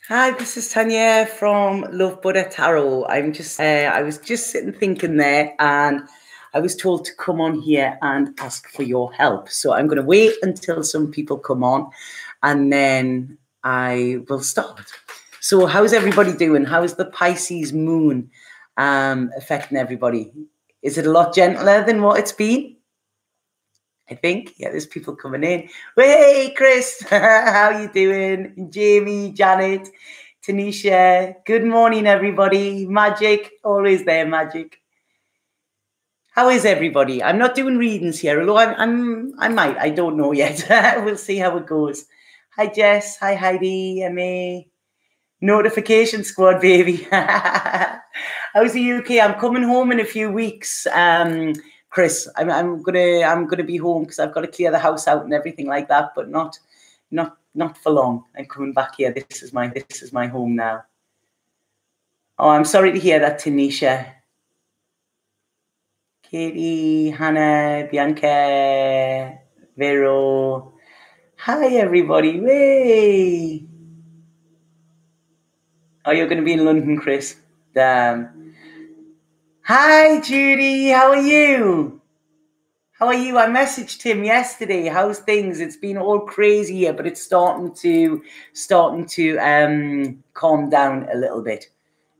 Hi, this is Tanya from Love Buddha Tarot. I was just sitting thinking there, and I was told to come on here and ask for your help. So I'm going to wait until some people come on, and then I will start. So how's everybody doing? How's the Pisces moon affecting everybody? Is it a lot gentler than what it's been? I think. Yeah, there's people coming in. Hey, Chris, how you doing? Jamie, Janet, Tanisha. Good morning, everybody. Magic, always there, Magic. How is everybody? I'm not doing readings here, although I might. I don't know yet. We'll see how it goes. Hi, Jess. Hi, Heidi. Emma. Notification squad, baby. How's the UK? I'm coming home in a few weeks. Chris, I'm gonna be home because I've got to clear the house out and everything like that, but not for long. I'm coming back here. This is my home now. Oh, I'm sorry to hear that, Tanisha. Katie, Hannah, Bianca, Vero. Hi, everybody. Way. Oh, you're going to be in London, Chris. Damn. Hi, Judy. How are you? How are you? I messaged him yesterday. How's things? It's been all crazy here, but it's starting to calm down a little bit.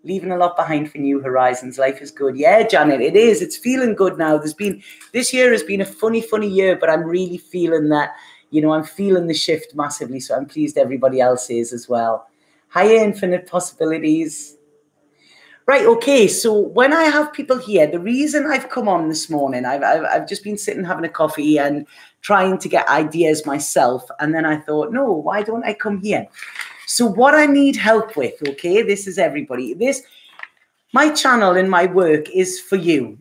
Leaving a lot behind for new horizons. Life is good. Yeah, Janet, it is. It's feeling good now. This year has been a funny year, but I'm really feeling that, I'm feeling the shift massively. So I'm pleased everybody else is as well. Hi, infinite possibilities. Right, okay, so when I have people here, the reason I've come on this morning, I've just been sitting having a coffee and trying to get ideas myself, and then I thought, no, why don't I come here? So what I need help with, okay, this is everybody. My channel and my work is for you,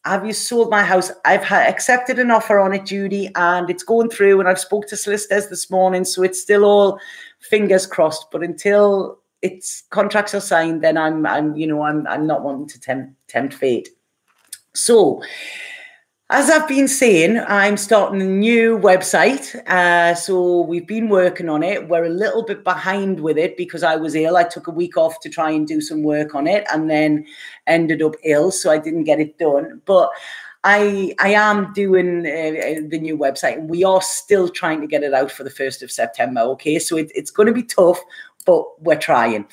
Have you sold my house? I've accepted an offer on it, Judy, and it's going through, and I've spoke to solicitors this morning, so it's still all fingers crossed, but until its contracts are signed, then I'm not wanting to tempt fate. So, as I've been saying, I'm starting a new website. So we've been working on it. We're a little bit behind with it because I was ill. I took a week off to try and do some work on it and then ended up ill, so I didn't get it done. But I am doing the new website, and we are still trying to get it out for the 1st of September. Okay, so it's going to be tough, but we're trying.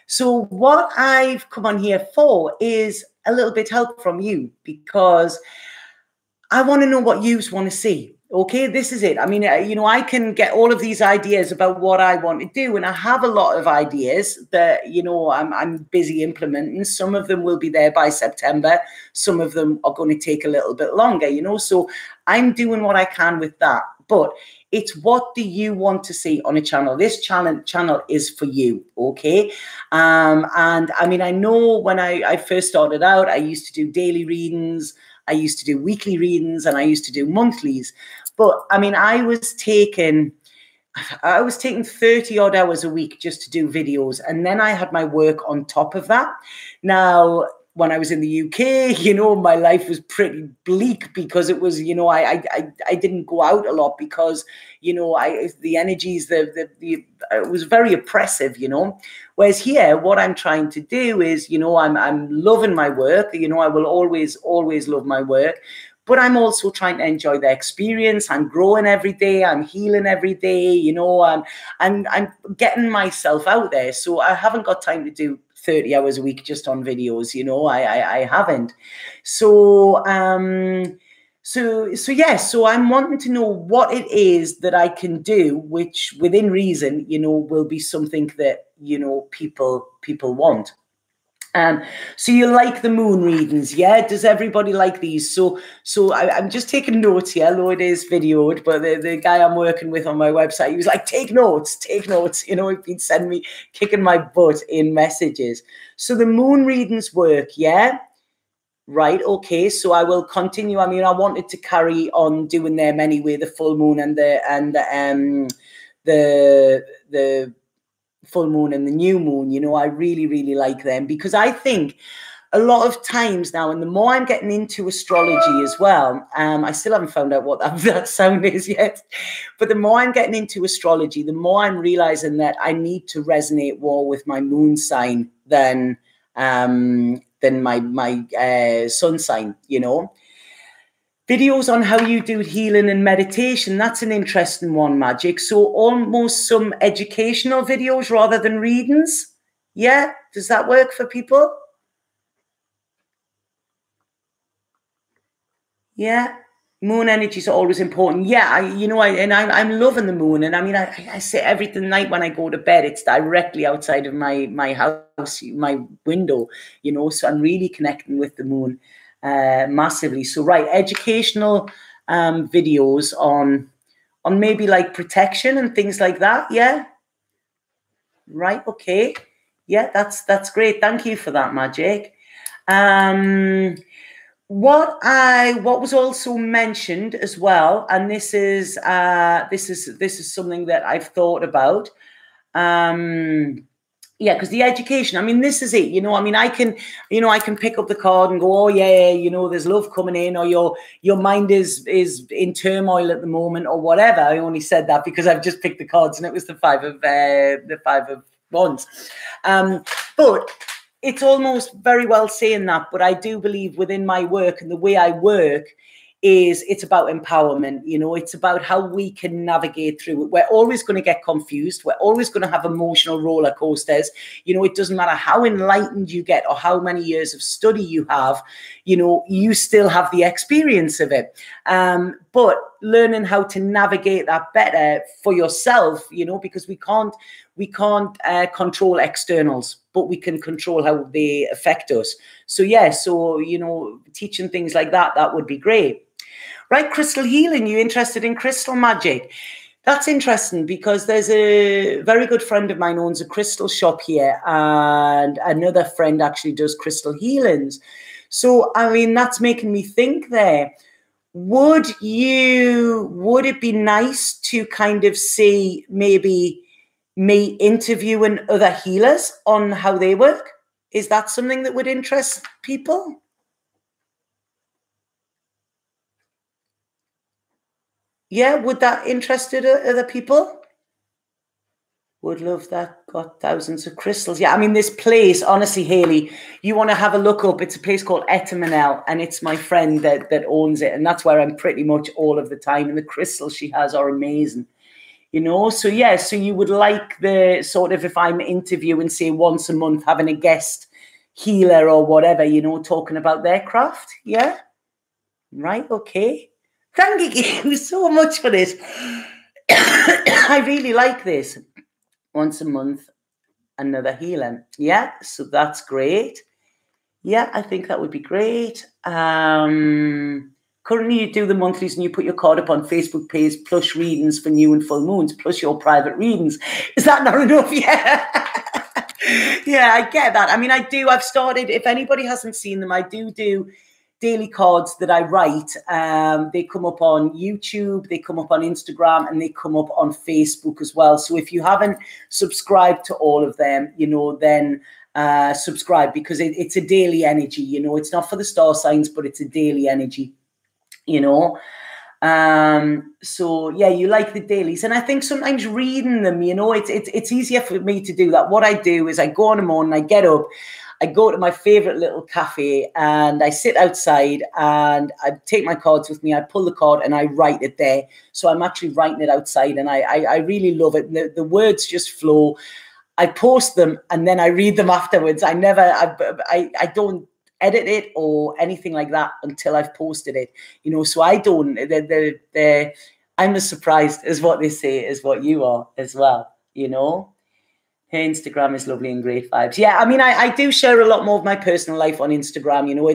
So what I've come on here for is a little bit help from you, because I want to know what you want to see. Okay, this is it. I mean, I can get all of these ideas about what I want to do, and I have a lot of ideas that, I'm busy implementing. Some of them will be there by September. Some of them are going to take a little bit longer, So I'm doing what I can with that. But it's what do you want to see on a channel? This channel is for you, okay? And I mean, I know when I first started out, I used to do daily readings, I used to do weekly readings, and I used to do monthlies. But I mean, I was taking 30 odd hours a week just to do videos. And then I had my work on top of that. Now, when I was in the UK, my life was pretty bleak because it was, I didn't go out a lot because, the energies, it was very oppressive, Whereas here, what I'm trying to do is, I'm loving my work. I will always love my work. But I'm also trying to enjoy the experience. I'm growing every day. I'm healing every day. I'm getting myself out there. So I haven't got time to do 30 hours a week just on videos. I haven't. So I'm wanting to know what it is that I can do, which within reason, will be something that, people want. So you like the moon readings, yeah? Does everybody like these? So I'm just taking notes here, although it is videoed, but the guy I'm working with on my website, he was like, take notes. He's been sending me, kicking my butt in messages. So the moon readings work, yeah? Right, okay, so I will continue. I mean, I wanted to carry on doing them anyway, the full moon and the full moon and the new moon. I really like them because I think a lot of times now, and the more I'm getting into astrology as well, I still haven't found out what that sound is yet, but the more I'm getting into astrology, the more I'm realizing that I need to resonate more with my moon sign than my sun sign, you know. Videos on how you do healing and meditation. That's an interesting one, Magic. So almost some educational videos rather than readings. Yeah, does that work for people? Yeah, moon energy is always important. Yeah, I'm loving the moon, and I mean, I say every night when I go to bed, it's directly outside of my house, my window, you know. So I'm really connecting with the moon massively. So right, educational videos on maybe like protection and things like that. Yeah, right. Okay. Yeah, that's great. Thank you for that, Magic. What was also mentioned as well, and this is something that I've thought about. Yeah, because the education, I mean, this is it, you know. I mean, I can pick up the card and go, oh yeah, you know, there's love coming in, or your mind is in turmoil at the moment, or whatever. I only said that because I've just picked the cards and it was the five of wands. But it's almost very well saying that, but I do believe within my work and the way I work it's about empowerment. You know, it's about how we can navigate through it. We're always going to get confused. We're always going to have emotional roller coasters. You know, it doesn't matter how enlightened you get or how many years of study you have, you know, you still have the experience of it. But learning how to navigate that better for yourself, you know, because we can't control externals, but we can control how they affect us. So yeah, so, you know, teaching things like that would be great. Right, crystal healing, you interested in crystal magic? That's interesting because there's a very good friend of mine owns a crystal shop here, and another friend actually does crystal healings. So, I mean, that's making me think there. Would it be nice to kind of see maybe me interviewing other healers on how they work? Is that something that would interest people? Yeah, would that interest other people? Would love that. Got thousands of crystals. Yeah, I mean, this place, honestly, Haley, you want to have a look up. It's a place called Etamanel, and it's my friend that owns it. And that's where I'm pretty much all of the time. And the crystals she has are amazing. You know, so yeah, so you would like the sort of, if I'm interviewing, say, once a month, having a guest healer or whatever, you know, talking about their craft. Yeah. Right. Okay. Thank you so much for this. I really like this. Once a month, another healing. Yeah, so that's great. Yeah, I think that would be great. Currently, you do the monthlies and you put your card up on Facebook page, plus readings for new and full moons, plus your private readings. Is that not enough? Yeah. Yeah, I get that. I mean, I've started, if anybody hasn't seen them, I do daily cards that I write. They come up on YouTube, they come up on Instagram, and they come up on Facebook as well. So if you haven't subscribed to all of them, you know, then subscribe, because it's a daily energy. You know, it's not for the star signs, but it's a daily energy, you know. So yeah, you like the dailies, and I think sometimes reading them, you know, it's easier for me to do that. What I do is I go in the morning, I get up, I go to my favorite little cafe, and I sit outside and I take my cards with me. I pull the card and I write it there. So I'm actually writing it outside, and I really love it. The words just flow. I post them and then I read them afterwards. I don't edit it or anything like that until I've posted it, you know. So I don't, I'm as surprised as what they say as what you are as well, you know. Her Instagram is lovely and great vibes. Yeah, I mean, I do share a lot more of my personal life on Instagram. You know,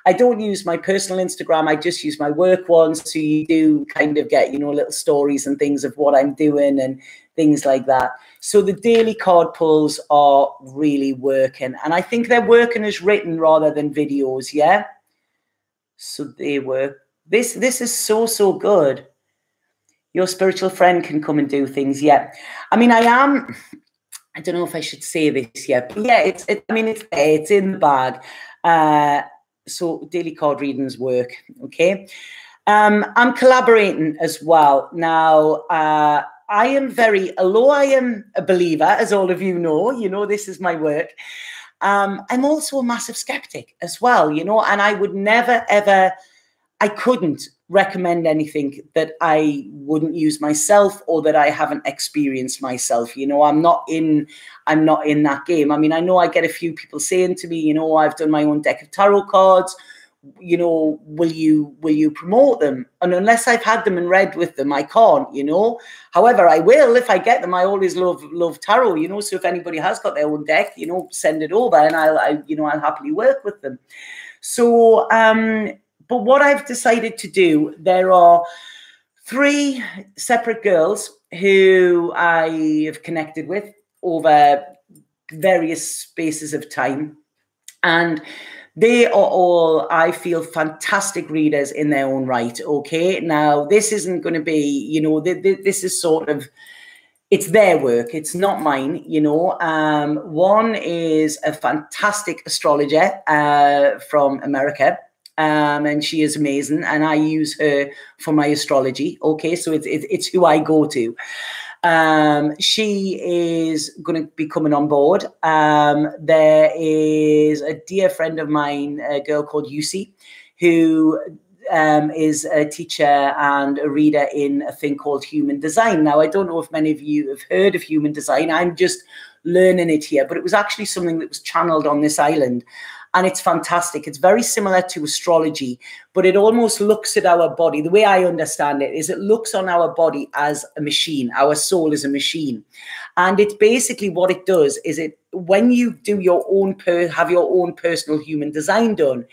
I don't use my personal Instagram. I just use my work one. So you do kind of get, you know, little stories and things of what I'm doing and things like that. So the daily card pulls are really working. And I think they're working as written rather than videos, yeah? So they work. This is so good. Your spiritual friend can come and do things, yeah. I mean, I don't know if I should say this yet, but yeah, I mean, it's there, it's in the bag. So daily card readings work, okay? I'm collaborating as well. Now, I am although I am a believer, as all of you know, this is my work. I'm also a massive skeptic as well, and I would never, ever, I couldn't recommend anything that I wouldn't use myself or that I haven't experienced myself. I'm not in that game. I mean, I know I get a few people saying to me, I've done my own deck of tarot cards. Will you promote them? And unless I've had them and read with them, I can't, However, I will if I get them. I always love tarot, so if anybody has got their own deck, send it over and I'll happily work with them. So, but what I've decided to do, there are 3 separate girls who I have connected with over various spaces of time. And they are all, I feel, fantastic readers in their own right, okay? Now, this isn't going to be, this is sort of, it's their work. It's not mine, One is a fantastic astrologer from America. And she is amazing, and I use her for my astrology. Okay, so it's who I go to. She is going to be coming on board. There is a dear friend of mine, a girl called Yusi, who is a teacher and a reader in a thing called human design. Now, I don't know if many of you have heard of human design. I'm just learning it here, but it was actually something that was channeled on this island. And it's fantastic. It's very similar to astrology, but it almost looks at our body. The way I understand it is it looks on our body as a machine. Our soul is a machine. And it's basically what it does is when you do your own, have your own personal human design done,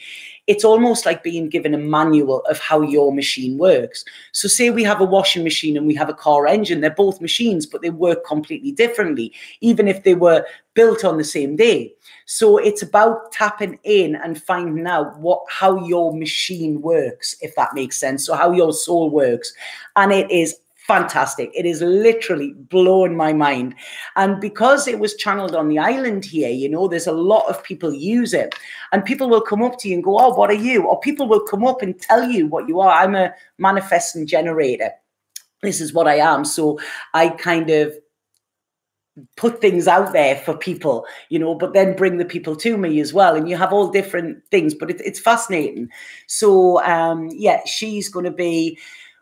it's almost like being given a manual of how your machine works. So say we have a washing machine and we have a car engine. They're both machines, but they work completely differently, even if they were built on the same day. So it's about tapping in and finding out how your machine works, if that makes sense. So how your soul works. And it is fantastic. It is literally blowing my mind. And because it was channeled on the island here, there's a lot of people use it. And people will come up to you and go, oh, what are you? Or people will come up and tell you what you are. I'm a manifesting generator. This is what I am. So I kind of put things out there for people, but then bring the people to me as well. And you have all different things, but it's fascinating. So, yeah, she's going to be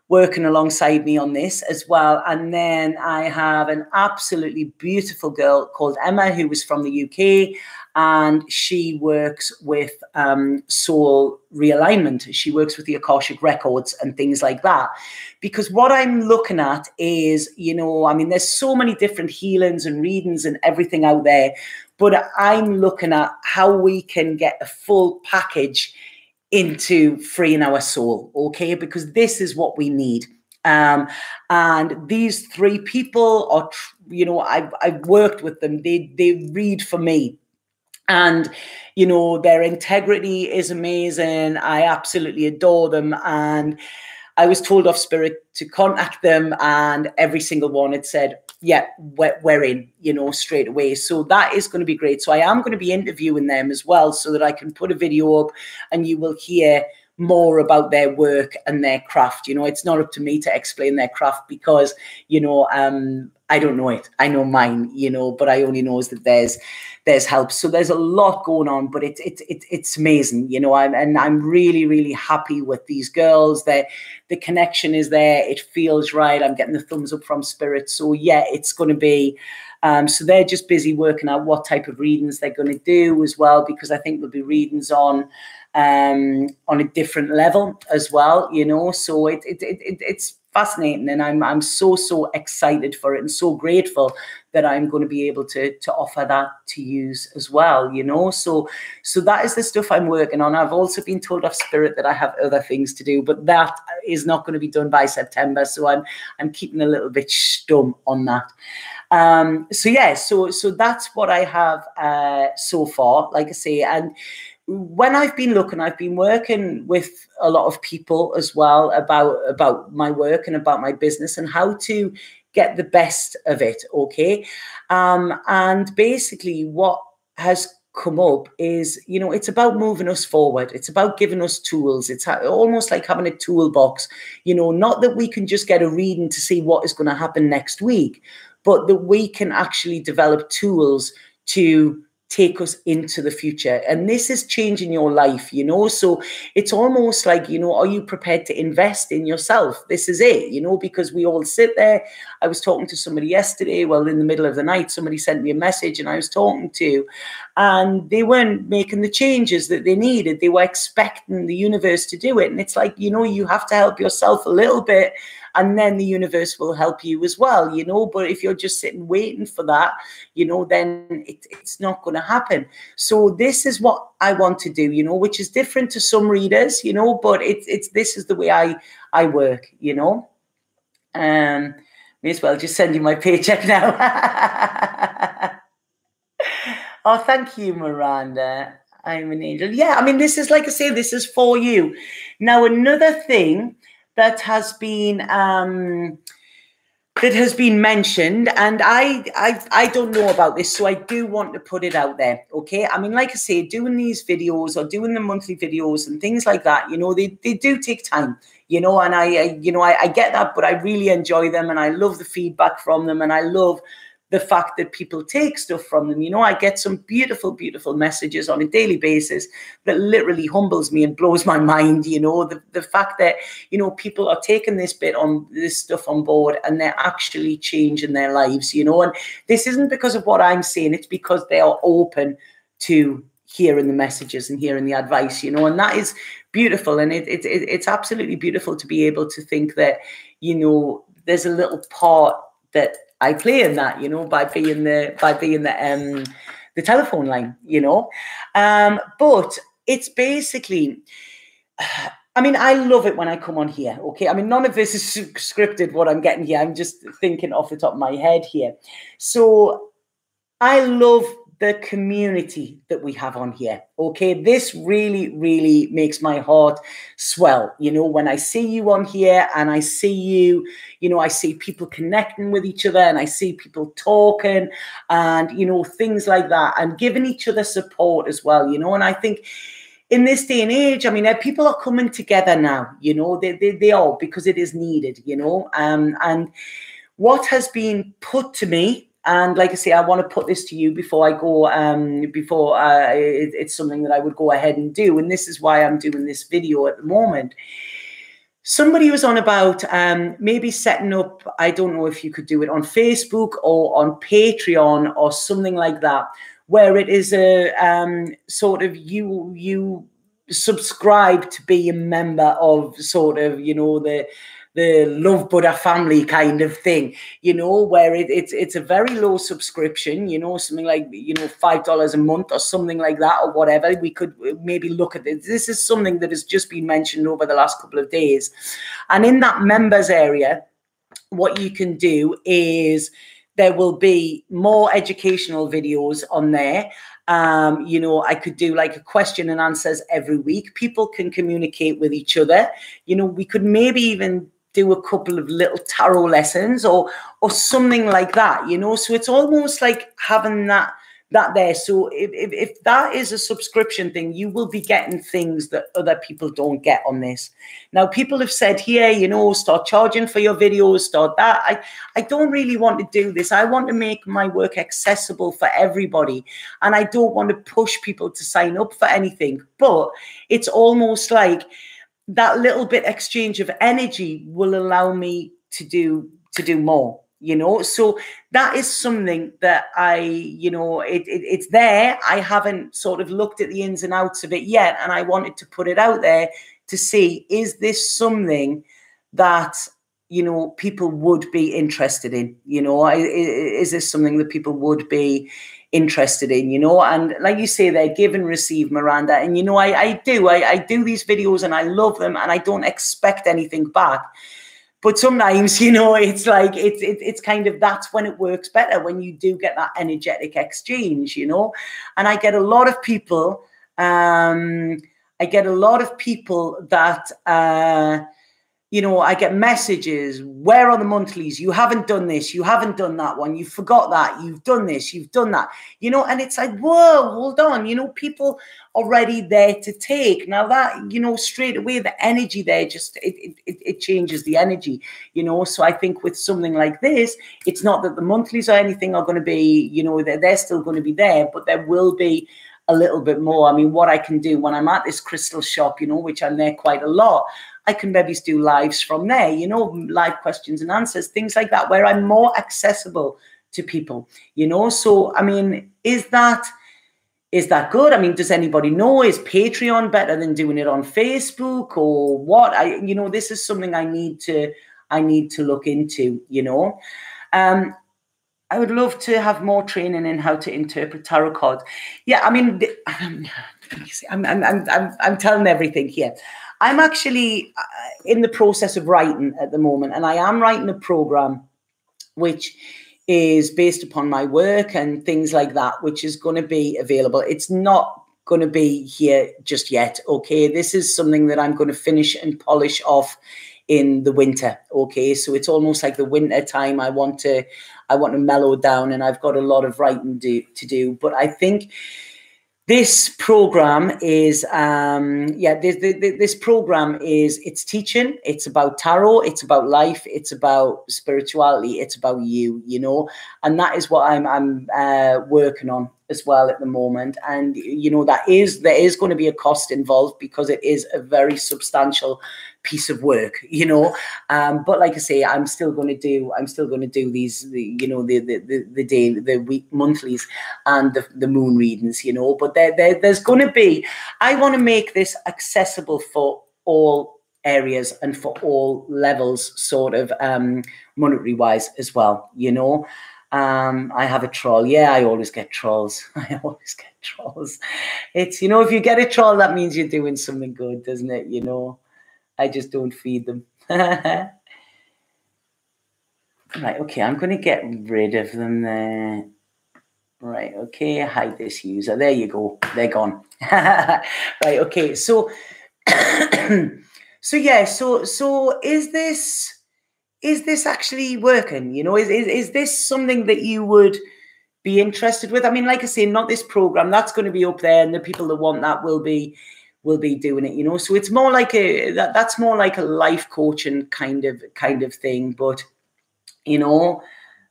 working alongside me on this as well. And then I have an absolutely beautiful girl called Emma, who is from the UK, and she works with soul realignment. She works with the Akashic records and things like that. Because what I'm looking at is, there's so many different healings and readings and everything out there, but I'm looking at how we can get a full package into freeing our soul, okay? Because this is what we need. And these 3 people are, I've worked with them. They read for me. And, their integrity is amazing. I absolutely adore them. And I was told off Spirit to contact them, and every single one had said, yeah, we're in, straight away. So that is going to be great. So I am going to be interviewing them as well, so that I can put a video up and you will hear more about their work and their craft. It's not up to me to explain their craft because, I don't know it. I know mine, but I only know that there's help. So there's a lot going on, but it's amazing, I'm really, really happy with these girls. The connection is there. It feels right. I'm getting the thumbs up from Spirit. So yeah, it's going to be, so they're just busy working out what type of readings they're going to do as well, because I think there'll be readings on a different level as well, so it's fascinating, and I'm so excited for it and so grateful that I'm going to be able to offer that to use as well, so that is the stuff I'm working on. I've also been told off Spirit that I have other things to do, but that is not going to be done by September, so I'm keeping a little bit stum on that. So yeah, so that's what I have so far, like I say. And when I've been looking, I've been working with a lot of people as well about my work and about my business and how to get the best of it, okay? And basically what has come up is, you know, it's about moving us forward. It's about giving us tools. It's almost like having a toolbox, you know, not that we can just get a reading to see what is going to happen next week, but that we can actually develop tools to take us into the future. And this is changing your life, you know. So it's almost like, you know, are you prepared to invest in yourself? This is it, you know, because we all sit there. I was talking to somebody yesterday, well, in the middle of the night, somebody sent me a message and I was talking to, and they weren't making the changes that they needed. They were expecting the universe to do it. And it's like, you know, you have to help yourself a little bit, and then the universe will help you as well, you know. But if you're just sitting waiting for that, you know, then it's not going to happen. So this is what I want to do, you know, which is different to some readers, you know, but this is the way I work, you know. May as well just send you my paycheck now. Oh, thank you, Miranda. I'm an angel. Yeah, I mean, this is, like I say, this is for you. Now, another thing that has been mentioned, and I don't know about this, so I do want to put it out there, okay? I mean, like I say, doing these videos or doing the monthly videos and things like that, you know, they do take time, you know, and I get that, but I really enjoy them, and I love the feedback from them, and I love the fact that people take stuff from them. You know, I get some beautiful, beautiful messages on a daily basis that literally humbles me and blows my mind. You know, the fact that, you know, people are taking this stuff on board and they're actually changing their lives, you know. And this isn't because of what I'm saying, it's because they are open to hearing the messages and hearing the advice, you know, and that is beautiful. And it's absolutely beautiful to be able to think that, you know, there's a little part that I play in that, you know, by being the telephone line, you know. But it's basically, I mean, I love it when I come on here, okay? I mean, none of this is scripted, what I'm getting here. I'm just thinking off the top of my head here. So I love the community that we have on here, okay? This really, really makes my heart swell, you know, when I see you on here and I see you, you know, I see people connecting with each other and I see people talking and, you know, things like that, and giving each other support as well, you know. And I think in this day and age, I mean, people are coming together now, you know, they are, because it is needed, you know. And what has been put to me, and like I say, I want to put this to you before I go, it's something that I would go ahead and do. And this is why I'm doing this video at the moment. Somebody was on about maybe setting up, I don't know if you could do it on Facebook or on Patreon or something like that, where it is a sort of you subscribe to be a member of sort of, you know, the Love Buddha family kind of thing, you know, where it's a very low subscription, you know, something like, you know, $5 a month or something like that, or whatever. We could maybe look at it. This is something that has just been mentioned over the last couple of days. And in that members area, what you can do is there will be more educational videos on there. You know, I could do like a question and answers every week. People can communicate with each other. You know, we could maybe even do a couple of little tarot lessons or something like that, you know. So it's almost like having that there. So if that is a subscription thing, you will be getting things that other people don't get on this. Now, people have said here, you know, start charging for your videos, start that. I don't really want to do this. I want to make my work accessible for everybody. And I don't want to push people to sign up for anything. But it's almost like that little bit exchange of energy will allow me to do more, you know. So that is something that I, you know, it's there. I haven't sort of looked at the ins and outs of it yet, and I wanted to put it out there to see, is this something that, you know, people would be interested in, you know? Is this something that people would be interested in, you know? And like you say there, give and receive, Miranda. And, you know, I do these videos and I love them and I don't expect anything back. But sometimes, you know, it's like, it's kind of, that's when it works better, when you do get that energetic exchange, you know? And I get a lot of people, that, you know, I get messages, where are the monthlies? You haven't done this, you haven't done that one, you forgot that, you've done this, you've done that, you know, and it's like, whoa, hold on, you know, people already there to take. Now that, you know, straight away, the energy there, just, it changes the energy, you know. So I think with something like this, it's not that the monthlies or anything are going to be, you know, they're still going to be there, but there will be a little bit more. I mean, what I can do when I'm at this crystal shop, you know, which I'm there quite a lot, I can maybe do lives from there, you know, live questions and answers, things like that, where I'm more accessible to people, you know. So, I mean, is that good? I mean, does anybody know? Is Patreon better than doing it on Facebook or what? You know, this is something I need to look into, you know. I would love to have more training in how to interpret tarot cards. Yeah, I mean, I'm telling everything here. I'm actually in the process of writing at the moment, and I am writing a program which is based upon my work and things like that, which is going to be available. It's not going to be here just yet, okay? This is something that I'm going to finish and polish off in the winter, okay? So it's almost like the winter time. I want to mellow down, and I've got a lot of writing to do. But I think this program is, this program is, it's teaching, it's about tarot, it's about life, it's about spirituality, it's about you, you know, and that is what I'm working on as well at the moment. And, you know, there is going to be a cost involved because it is a very substantial piece of work, you know. But like I say, I'm still going to do these, you know, the week monthlies and the moon readings, you know. But there's going to be, I want to make this accessible for all areas and for all levels, sort of monetary wise as well, you know. I have a troll. Yeah, I always get trolls. I always get trolls. It's, you know, if you get a troll, that means you're doing something good, doesn't it? You know, I just don't feed them. Right, okay, I'm going to get rid of them there. Right, okay, hide this user. There you go. They're gone. Right, okay, so, so yeah, so is this actually working? You know, is this something that you would be interested with? I mean, like I say, not this program. That's going to be up there, and the people that want that will be doing it. You know, so it's more like that's more like a life coaching kind of thing. But you know,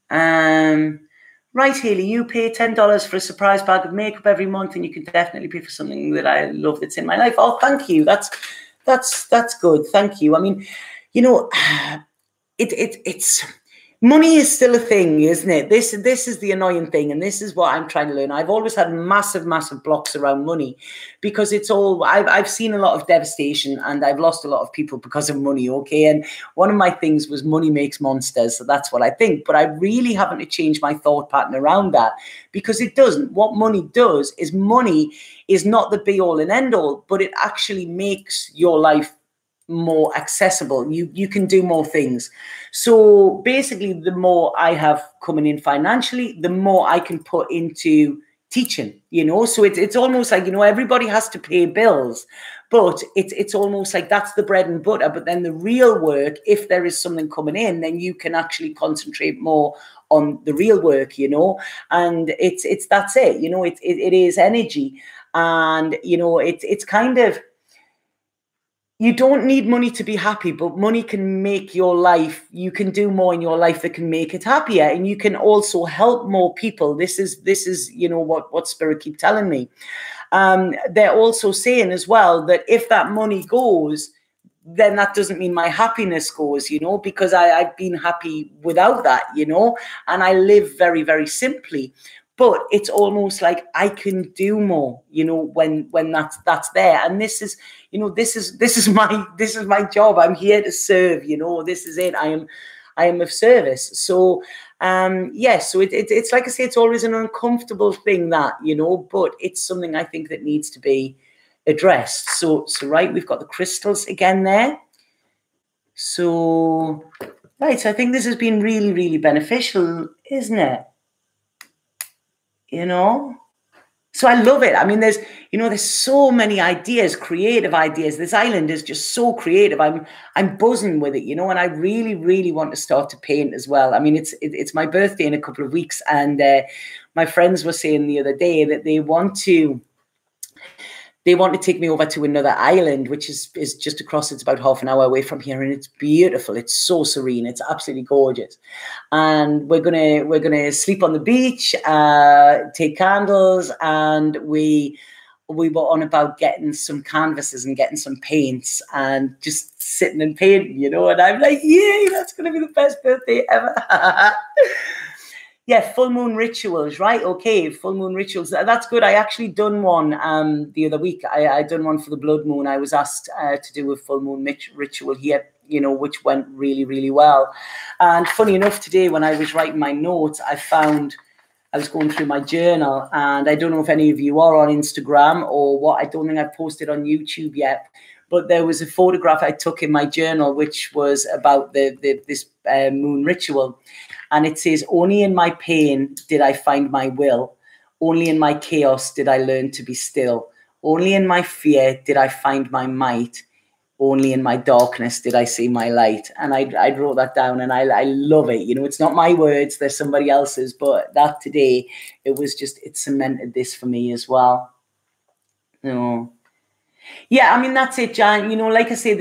right, Haley, you pay $10 for a surprise bag of makeup every month, and you can definitely pay for something that I love that's in my life. Oh, thank you. That's good. Thank you. I mean, you know, it's money is still a thing, isn't it? This is the annoying thing, and this is what I'm trying to learn. I've always had massive blocks around money because it's all, I've seen a lot of devastation, and I've lost a lot of people because of money, okay? And one of my things was money makes monsters, so that's what I think. But I really haven't to change my thought pattern around that, because it doesn't. What money does is, money is not the be all and end all, but it actually makes your life more accessible. You can do more things. So basically, the more I have coming in financially, the more I can put into teaching, you know. So it's almost like, you know, everybody has to pay bills, but it's almost like that's the bread and butter. But then the real work, if there is something coming in, then you can actually concentrate more on the real work, you know. And it's that's it, you know. It is energy, and you know, it's kind of, you don't need money to be happy, but money can make your life, you can do more in your life that can make it happier, and you can also help more people. This is you know, what Spirit keep telling me. They're also saying as well that if that money goes, then that doesn't mean my happiness goes, you know, because I've been happy without that, you know, and I live very, very simply. But it's almost like I can do more, you know, when that's there. And this is, you know, this is my job. I'm here to serve, you know. This is it. I am of service. So yes, so it's like I say, it's always an uncomfortable thing, that, you know, but it's something I think that needs to be addressed. So right, we've got the crystals again there. So right, so I think this has been really, really beneficial, isn't it? You know, So I love it. I mean, there's so many ideas, creative ideas. This island is just so creative. I'm buzzing with it, and I really, really want to start to paint as well. I mean, it's my birthday in a couple of weeks, and my friends were saying the other day that they want to take me over to another island, which is just across. It's about half an hour away from here, and it's beautiful. It's so serene. It's absolutely gorgeous. And we're gonna sleep on the beach, take candles, and we were on about getting some canvases and getting some paints and just sitting and painting, And I'm like, yay, that's gonna be the best birthday ever. Yeah, full moon rituals, right? Okay, full moon rituals. That's good. I actually done one the other week. I done one for the blood moon. I was asked to do a full moon ritual here, which went really, really well. And funny enough, today when I was writing my notes, I was going through my journal, and I don't know if any of you are on Instagram or what. I don't think I've posted on YouTube yet. But there was a photograph I took in my journal, which was about this moon ritual. And it says, only in my pain did I find my will. Only in my chaos did I learn to be still. Only in my fear did I find my might. Only in my darkness did I see my light. And I wrote that down, and I love it. It's not my words, they're somebody else's. But that today, it cemented this for me as well. Yeah, I mean, that's it, Jan. Like I say,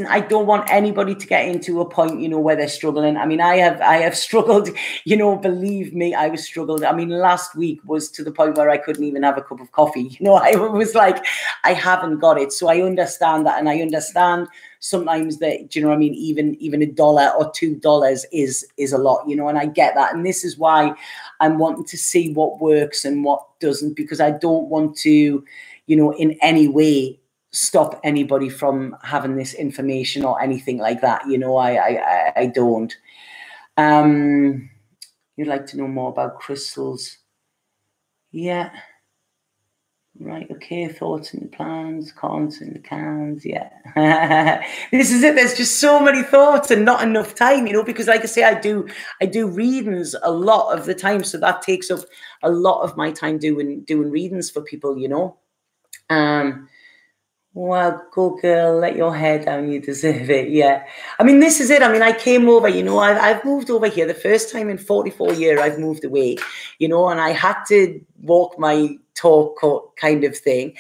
I don't want anybody to get into a point, where they're struggling. I mean, I have struggled, believe me, I was struggled. I mean, last week was to the point where I couldn't even have a cup of coffee. I was like, I haven't got it. So I understand that. And I understand sometimes that, I mean, even $1 or $2 is a lot, and I get that. And this is why I'm wanting to see what works and what doesn't, because I don't want to, in any way stop anybody from having this information or anything like that. I don't. You'd like to know more about crystals? Yeah. Right. Okay. Thoughts and plans, cons and cans. Yeah. This is it. There's just so many thoughts and not enough time, because like I say, I do readings a lot of the time. So that takes up a lot of my time doing readings for people, Well, go girl, let your hair down, you deserve it. Yeah. I mean, this is it. I mean, I came over, I've moved over here. The first time in 44 years I've moved away, and I had to walk my talk kind of thing.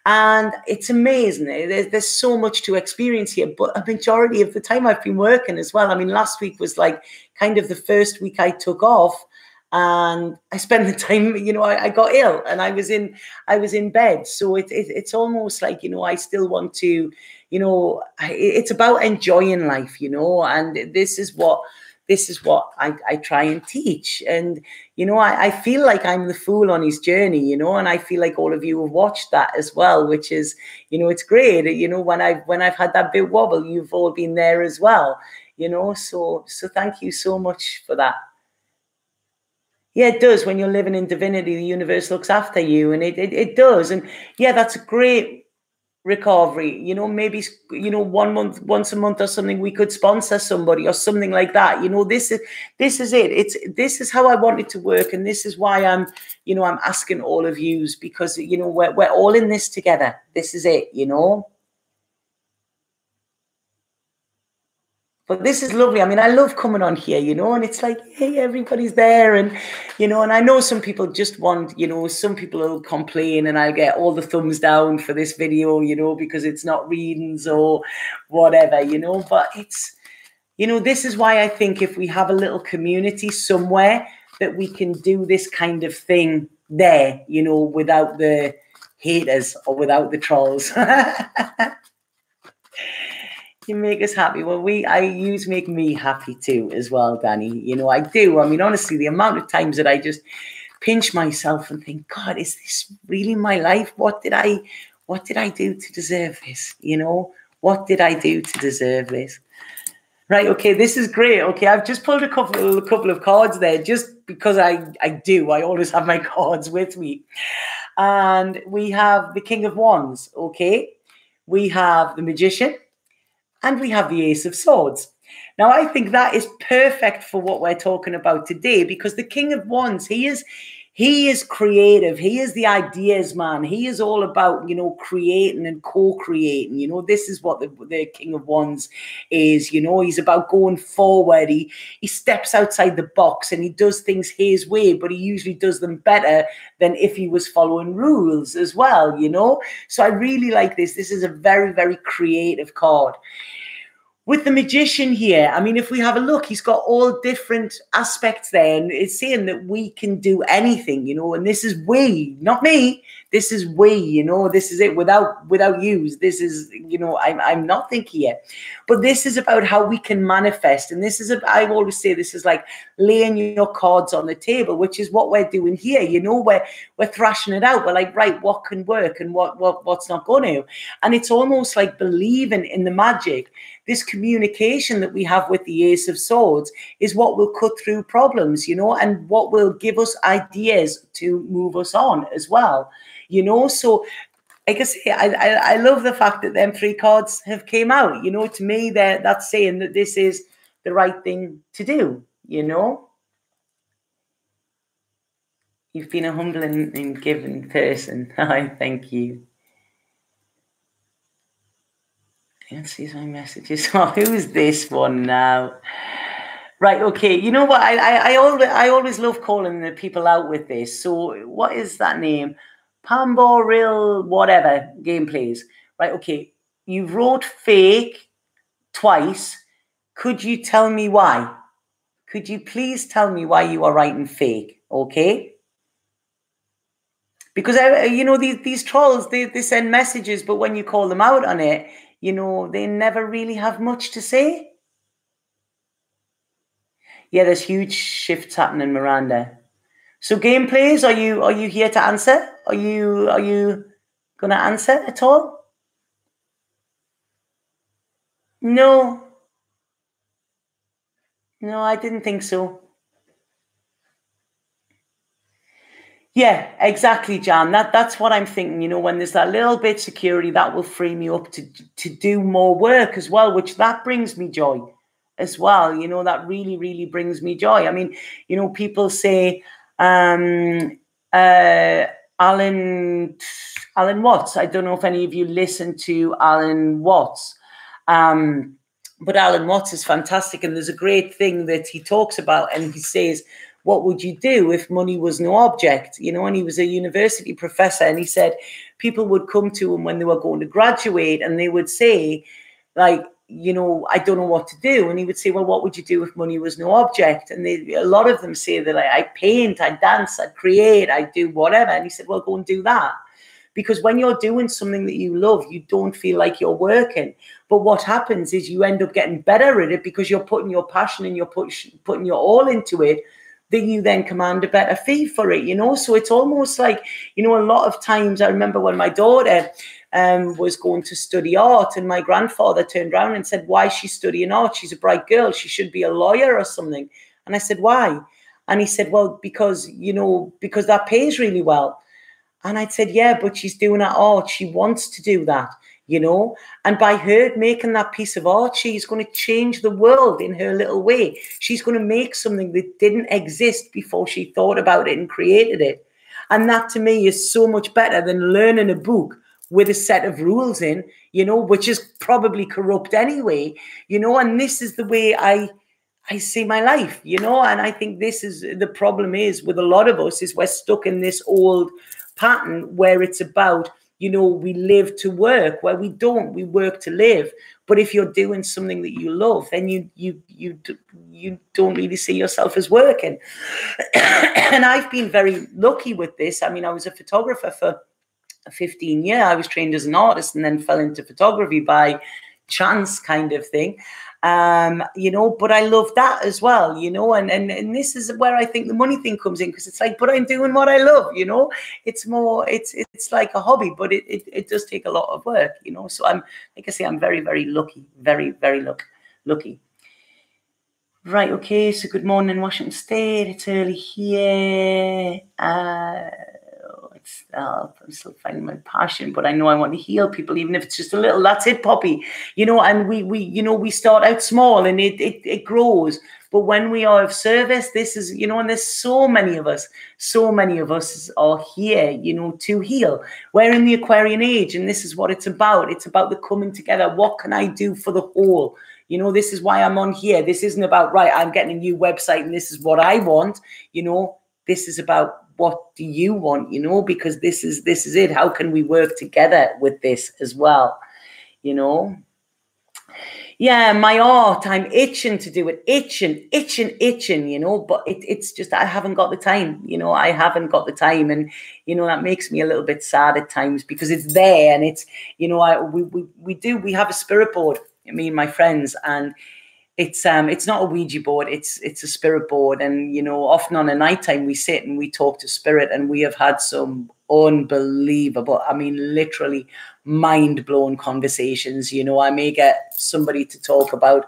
And it's amazing. There's so much to experience here, but a majority of the time I've been working as well. I mean, last week was like kind of the first week I took off. And I spent the time, I got ill and I was in bed. So it's almost like, I still want to, it's about enjoying life, and this is what I try and teach. And, I feel like I'm the fool on his journey, and I feel like all of you have watched that as well, which is, it's great. When I've had that bit wobble, you've all been there as well, so thank you so much for that. Yeah, it does. When you're living in divinity, the universe looks after you, and it does. And yeah, that's a great recovery. Maybe, once a month or something, we could sponsor somebody or something like that. This is it. This is how I want it to work. And this is why I'm asking all of yous, because, we're all in this together. This is it, But this is lovely. I mean, I love coming on here, and it's like, hey, everybody's there. And, and I know some people just want, some people will complain and I'll get all the thumbs down for this video, because it's not readings or whatever, but it's, this is why I think if we have a little community somewhere that we can do this kind of thing there, without the haters or without the trolls. You make us happy. Well, you make me happy too as well, Danny. I do. I mean, honestly, the amount of times that I just pinch myself and think, God, is this really my life? What did I do to deserve this? What did I do to deserve this? Right. Okay. This is great. Okay. I've just pulled a couple of cards there just because I always have my cards with me. And we have the King of Wands. Okay. We have the Magician. And we have the Ace of Swords. Now, I think that is perfect for what we're talking about today, because the King of Wands, he is He is creative. He is the ideas man. He is all about, you know, creating and co-creating. You know, this is what the King of Wands is. You know, he's about going forward. He steps outside the box and he does things his way, but he usually does them better than if he was following rules as well, you know. So I really like this. This is a very, very creative card. With the Magician here, I mean, if we have a look, he's got all different aspects there, and it's saying that we can do anything, you know, and this is we, not me. This is we, you know, this is it without yous. This is, you know, I'm not thinking here, but this is about how we can manifest. And this is, I always say, this is like laying your cards on the table, which is what we're doing here. You know, we're thrashing it out. We're like, right, what can work and what's not going to, and it's almost like believing in the magic. This communication that we have with the Ace of Swords is what will cut through problems, you know, and what will give us ideas to move us on as well, you know. So like I say, I love the fact that them 3 cards have came out, you know. To me, that's saying that this is the right thing to do, you know. You've been a humble and giving person. Thank you. Let's see my messages. Oh, who's this one now? Right, okay. You know what? I always love calling the people out with this. So what is that name? Pamboril whatever gameplays. Right, okay. You wrote fake twice. Could you tell me why? Could you please tell me why you are writing fake? Okay. Because you know, these trolls, they send messages, but when you call them out on it, you know, they never really have much to say. Yeah, there's huge shifts happening, Miranda. So gameplays, are you here to answer? Are you gonna answer at all? No, I didn't think so. Yeah, exactly, Jan. That's what I'm thinking. You know, when there's that little bit of security, that will free me up to do more work as well, which that brings me joy as well. You know, that really, really brings me joy. I mean, you know, people say, Alan Watts. I don't know if any of you listen to Alan Watts. But Alan Watts is fantastic. And there's a great thing that he talks about, and he says, what would you do if money was no object? You know, and he was a university professor, and he said people would come to him when they were going to graduate and they would say, like, you know, I don't know what to do. And he would say, well, what would you do if money was no object? And a lot of them say that I paint, I dance, I create, I do whatever. And he said, well, go and do that. Because when you're doing something that you love, you don't feel like you're working. But what happens is you end up getting better at it because you're putting your passion and you're putting your all into it, that you then command a better fee for it, you know. So it's almost like, you know, a lot of times I remember when my daughter was going to study art, and my grandfather turned around and said, why is she studying art? She's a bright girl. She should be a lawyer or something. And I said, why? And he said, well, because, you know, because that pays really well. And I said, yeah, but she's doing her art. She wants to do that, you know. And by her making that piece of art, she's going to change the world in her little way. She's going to make something that didn't exist before she thought about it and created it. And that to me is so much better than learning a book with a set of rules in, you know, which is probably corrupt anyway, you know. And this is the way I see my life, you know. And I think this is the problem is with a lot of us is we're stuck in this old pattern where it's about, you know, we live to work, where we don't, we work to live. But if you're doing something that you love, then you don't really see yourself as working. And I've been very lucky with this. I mean, I was a photographer for 15 years. I was trained as an artist and then fell into photography by chance kind of thing. You know, but I love that as well, you know, and this is where I think the money thing comes in, because it's like, but I'm doing what I love, you know. It's more, it's like a hobby, but it does take a lot of work, you know. So I'm, like I say, I'm very, very lucky, very, very lucky. Right, okay, so good morning, Washington State. It's early here. I'm still finding my passion, but I know I want to heal people, even if it's just a little. That's it, Poppy. You know, and we you know, we start out small and it grows. But when we are of service, this is, you know, and there's so many of us are here, you know, to heal. We're in the Aquarian age, and this is what it's about. It's about the coming together. What can I do for the whole? You know, this is why I'm on here. This isn't about, right, I'm getting a new website and this is what I want. You know, this is about, what do you want? You know, because this is it. How can we work together with this as well? You know? Yeah, my art, I'm itching to do it, itching, you know, but it's just, I haven't got the time, you know, I haven't got the time. And, you know, that makes me a little bit sad at times, because it's there, and it's, you know, we have a spirit board, me and my friends, and it's not a Ouija board, it's a spirit board. And, you know, often on a nighttime we sit and we talk to spirit, and we have had some unbelievable, I mean, literally mind-blown conversations. You know, I may get somebody to talk about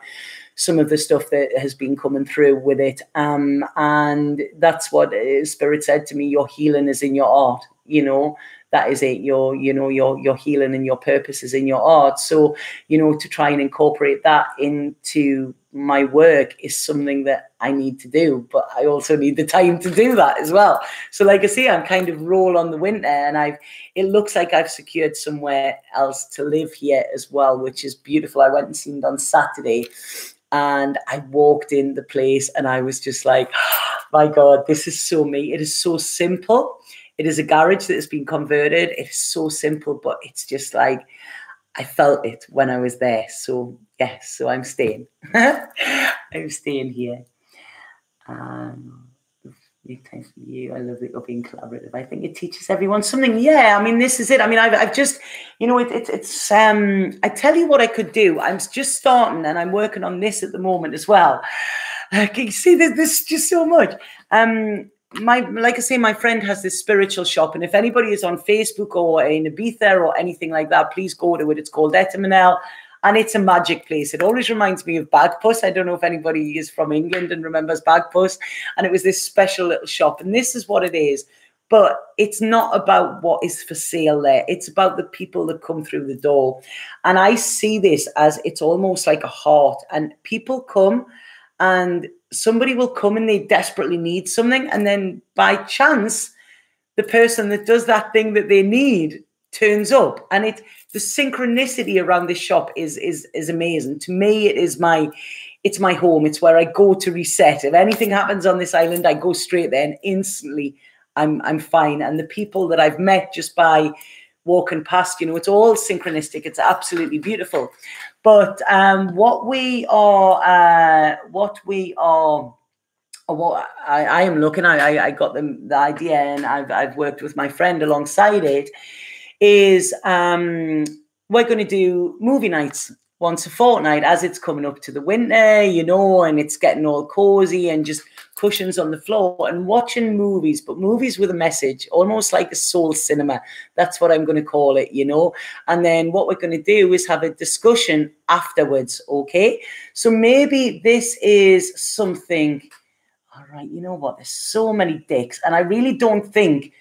some of the stuff that has been coming through with it, and that's what spirit said to me: your healing is in your art. You know, that is it. Your healing and your purpose is in your art. So, you know, to try and incorporate that into my work is something that I need to do, but I also need the time to do that as well. So like I say, I'm kind of roll on the winter, and it looks like I've secured somewhere else to live here as well, which is beautiful. I went and seen it on Saturday, and I walked in the place and I was just like, oh, my God, this is so me. It is so simple. It is a garage that has been converted. It's so simple, but it's just like, I felt it when I was there. So yes, so I'm staying. I'm staying here. Time for you. I love that you're being collaborative. I think it teaches everyone something. Yeah, I mean, this is it. I mean, I've just, you know, it's I tell you what I could do. I'm just starting, and I'm working on this at the moment as well. Can you see there's just so much. Like I say, my friend has this spiritual shop, and if anybody is on Facebook or in Ibiza or anything like that, please go to it. It's called Etamanel, and it's a magic place. It always reminds me of Bagpuss. I don't know if anybody is from England and remembers Bagpuss, and it was this special little shop, and this is what it is. But it's not about what is for sale there. It's about the people that come through the door, and I see this as it's almost like a heart, and people come, and somebody will come and they desperately need something, and then by chance the person that does that thing that they need turns up, and the synchronicity around this shop is amazing. To me, it's my home. It's where I go to reset. If anything happens on this island, I go straight there, and instantly I'm fine. And the people that I've met just by walking past, you know, it's all synchronistic. It's absolutely beautiful. But what I am looking at, I got the idea, and I've worked with my friend alongside it, is we're going to do movie nights once a fortnight as it's coming up to the winter, you know, and it's getting all cozy and just cushions on the floor and watching movies, but movies with a message, almost like a soul cinema. That's what I'm going to call it, you know. And then what we're going to do is have a discussion afterwards, okay? So maybe this is something, all right, you know what? There's so many dicks, and I really don't think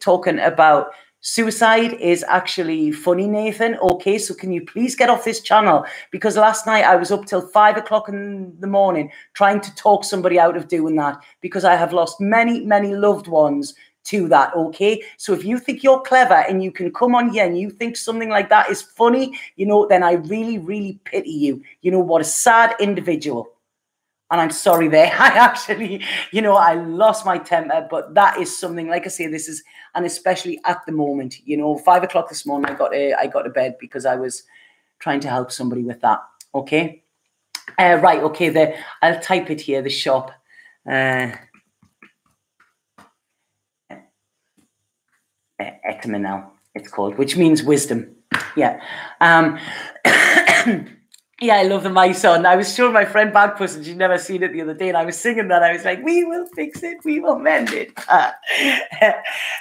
talking about suicide is actually funny, Nathan. Okay, so can you please get off this channel? Because last night I was up till 5 o'clock in the morning trying to talk somebody out of doing that, because I have lost many, many loved ones to that. Okay, so if you think you're clever and you can come on here and you think something like that is funny, you know, then I really, really pity you. You know, what a sad individual. And I'm sorry there. I actually, you know, I lost my temper, but that is something, like I say, this is, and especially at the moment, you know, 5 o'clock this morning, I got to bed because I was trying to help somebody with that. Okay. Right. Okay. I'll type it here, the shop. Etamanel, it's called, which means wisdom. Yeah. Yeah, I love the My Son. I was showing my friend Bagpuss, and she'd never seen it the other day, and I was singing that. I was like, we will fix it. We will mend it.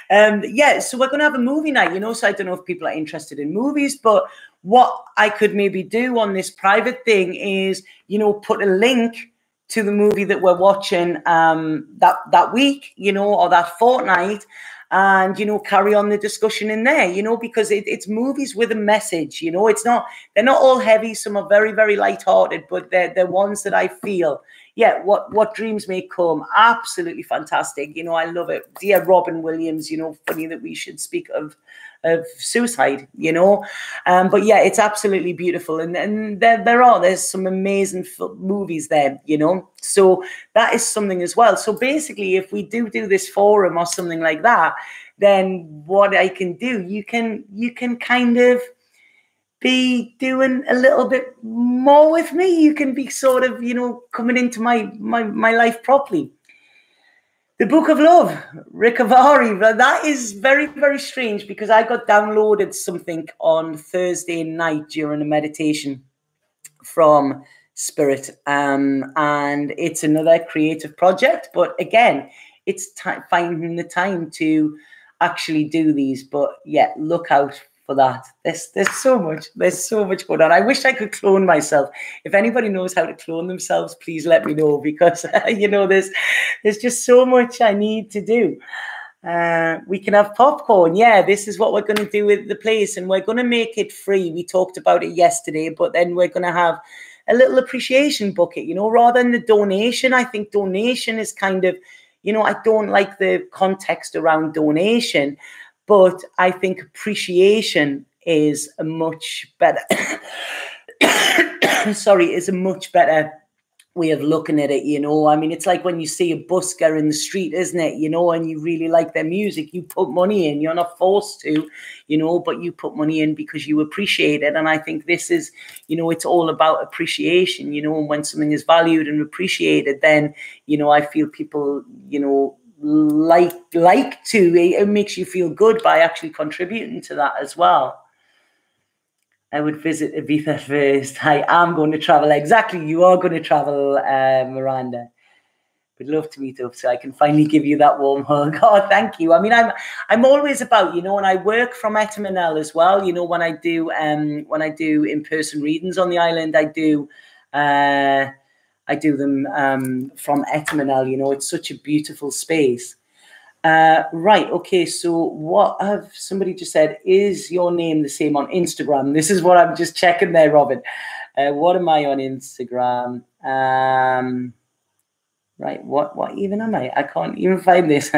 Yeah, so we're going to have a movie night, you know, so I don't know if people are interested in movies, but what I could maybe do on this private thing is, you know, put a link to the movie that we're watching that week, you know, or that fortnight. and, you know, carry on the discussion in there, you know, because it's movies with a message, you know. They're not all heavy. Some are very, very light-hearted, but they're ones that I feel, yeah, what dreams may come. Absolutely fantastic. You know, I love it. Dear Robin Williams, you know, funny that we should speak of suicide, you know. But yeah, it's absolutely beautiful. And there's some amazing movies there, you know. So that is something as well. So basically, if we do this forum or something like that, then what I can do, you can kind of be doing a little bit more with me. You can be sort of, you know, coming into my life properly. The Book of Love, Recovery. Well, that is very, very strange because I got downloaded something on Thursday night during a meditation from Spirit. And it's another creative project. But again, it's finding the time to actually do these. But yeah, look out for that. There's so much going on. I wish I could clone myself. If anybody knows how to clone themselves, please let me know, because you know, there's just so much I need to do. We can have popcorn. Yeah, this is what we're going to do with the place, and we're going to make it free. We talked about it yesterday, but then we're going to have a little appreciation bucket, you know, rather than the donation. I think donation is kind of, you know, I don't like the context around donation. But I think appreciation is a much better, is a much better way of looking at it, you know. I mean, it's like when you see a busker in the street, isn't it? You know, and you really like their music, you put money in. You're not forced to, you know, but you put money in because you appreciate it. And I think this is, you know, it's all about appreciation, you know, and when something is valued and appreciated, then, you know, I feel people, you know, like to, it makes you feel good by actually contributing to that as well. I would visit Ibiza first. I am going to travel. Exactly, you are going to travel, Miranda. Would love to meet up so I can finally give you that warm hug. Oh, thank you. I mean, I'm always about, you know, and I work from Etamanel as well. You know, when I do in-person readings on the island, I do them from Etamanel. You know, it's such a beautiful space. Right, okay, so what have somebody just said, is your name the same on Instagram? This is what I'm just checking there, Robin. What am I on Instagram? Right, what even am I? I can't even find this.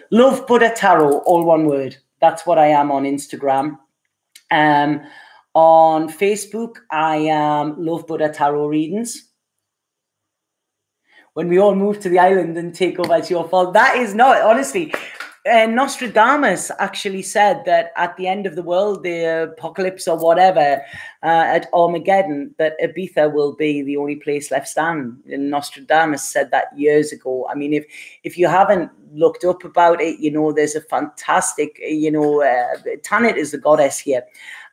Love Buddha Tarot, all one word. That's what I am on Instagram. On Facebook, I am Love Buddha Tarot Readings. When we all move to the island and take over, it's your fault. That is not, honestly. Nostradamus actually said that at the end of the world, the apocalypse or whatever, at Armageddon, that Ibiza will be the only place left standing. And Nostradamus said that years ago. I mean, if you haven't looked up about it, you know, there's a fantastic, you know, Tanit is the goddess here.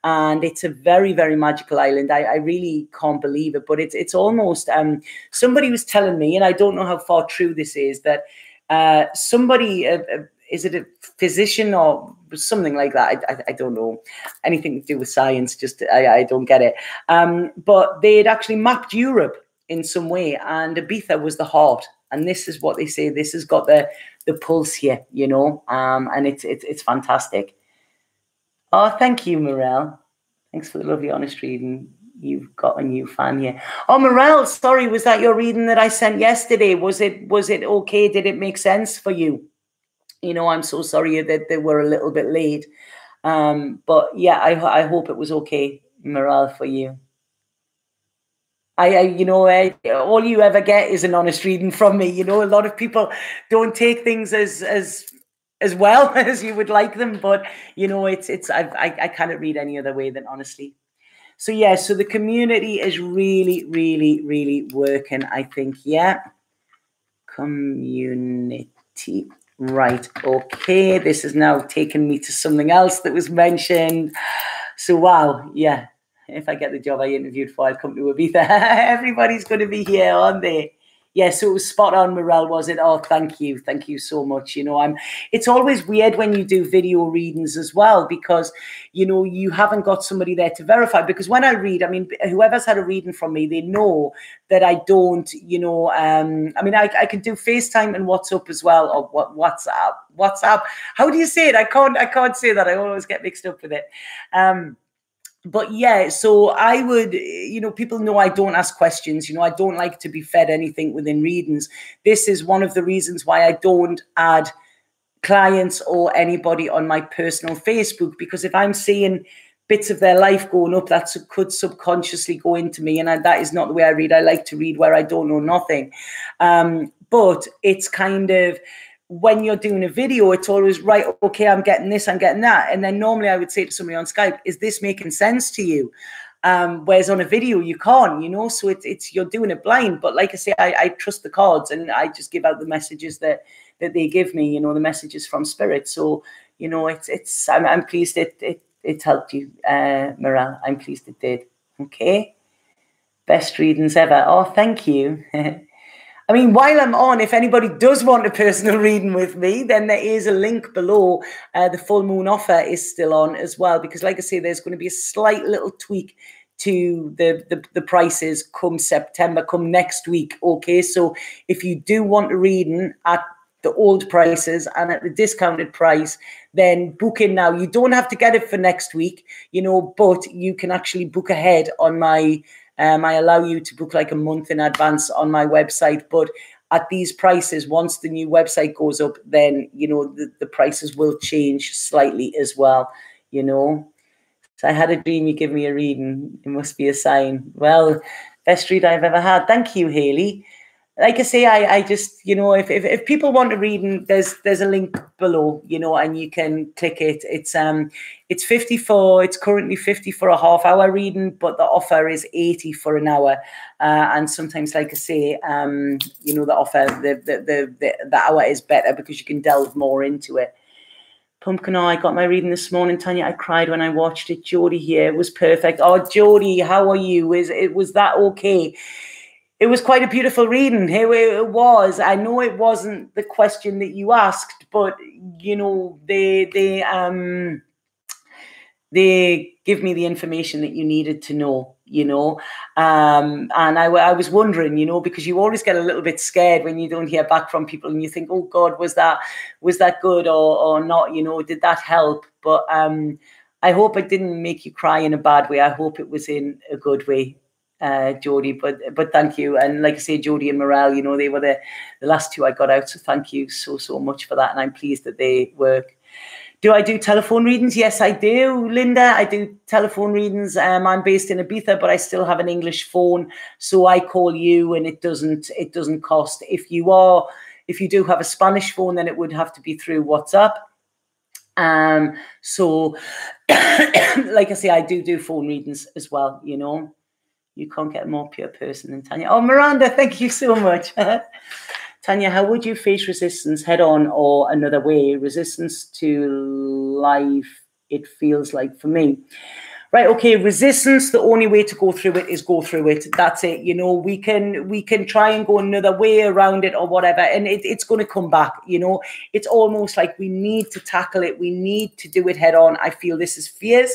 And it's a very, very magical island. I really can't believe it, but it's almost, somebody was telling me, and I don't know how far true this is, that somebody, is it a physician or something like that? I don't know. Anything to do with science, just I don't get it. But they had actually mapped Europe in some way, and Ibiza was the heart. And this is what they say. This has got the pulse here, you know, and it's fantastic. Oh, thank you, Morel. Thanks for the lovely honest reading. You've got a new fan here. Oh, Morel, sorry, was that your reading that I sent yesterday? Was it okay? Did it make sense for you? You know, I'm so sorry that they were a little bit late. But yeah, I hope it was okay, Morel, for you. You know, all you ever get is an honest reading from me. You know, a lot of people don't take things as well as you would like them, but you know, I cannot read any other way than honestly. So yeah, so the community is really, really, really working, I think. Yeah, community, right? Okay, this has now taken me to something else that was mentioned. So wow, yeah. If I get the job I interviewed for, I'll come to Ibiza. Everybody's going to be here, aren't they? Yeah, so it was spot on, Morel, was it? Oh, thank you. Thank you so much. It's always weird when you do video readings as well, because, you haven't got somebody there to verify. Because when I read, whoever's had a reading from me, they know that I don't, I can do FaceTime and WhatsApp as well, or WhatsApp. How do you say it? I can't say that. I always get mixed up with it. But yeah, so I would, people know I don't ask questions. I don't like to be fed anything within readings. This is one of the reasons why I don't add clients or anybody on my personal Facebook, because if I'm seeing bits of their life going up, that could subconsciously go into me. And that is not the way I read. I like to read where I don't know nothing. But it's kind of, when you're doing a video, it's always right. Okay, I'm getting this, I'm getting that. And then normally I would say to somebody on Skype, is this making sense to you? Whereas on a video, you can't, so it's you're doing it blind. But like I say, I trust the cards, and I just give out the messages that they give me, the messages from spirit. So, I'm pleased it helped you, Morel. I'm pleased it did. Okay. Best readings ever. Oh, thank you. While I'm on, if anybody does want a personal reading with me, then there is a link below. The full moon offer is still on as well, because like I say, there's going to be a slight little tweak to the prices come September, come next week. Okay, so if you do want a reading at the old prices and at the discounted price, then book in now. You don't have to get it for next week, but you can actually book ahead on my I allow you to book like a month in advance on my website. But at these prices, once the new website goes up, then, the prices will change slightly as well, So I had a dream, you give me a reading. It must be a sign. Well, best read I've ever had. Thank you, Haley. Like I say, I just, if people want a reading, there's a link below, and you can click it. It's 54. It's currently 50 for a half-hour reading, but the offer is 80 for an hour. And sometimes, like I say, the offer, the hour is better because you can delve more into it. Pumpkin, I got my reading this morning, Tanya. I cried when I watched it. Jody here, it was perfect. Oh, Jody, how are you? Was that okay? It was quite a beautiful reading. It was. I know it wasn't the question that you asked, but they give me the information that you needed to know. And I was wondering, because you always get a little bit scared when you don't hear back from people, and you think, oh God, was that good or not? Did that help? But I hope it didn't make you cry in a bad way. I hope it was in a good way. Jody, but thank you. And like I say, Jody and Morel, they were the last two I got out. So thank you so much for that. And I'm pleased that they work. Do I do telephone readings? Yes, I do, Linda. I do telephone readings. I'm based in Ibiza, but I still have an English phone. So I call you and it doesn't cost. If you do have a Spanish phone, then it would have to be through WhatsApp. So like I say, I do phone readings as well, You can't get a more pure person than Tanya. Oh, Miranda, thank you so much. Tanya, how would you face resistance head on or another way? Resistance to life, it feels like for me. Right, okay, resistance, the only way to go through it is go through it. That's it. We can try and go another way around it or whatever, and it's going to come back. It's almost like we need to tackle it. We need to do it head on. I feel this is fears.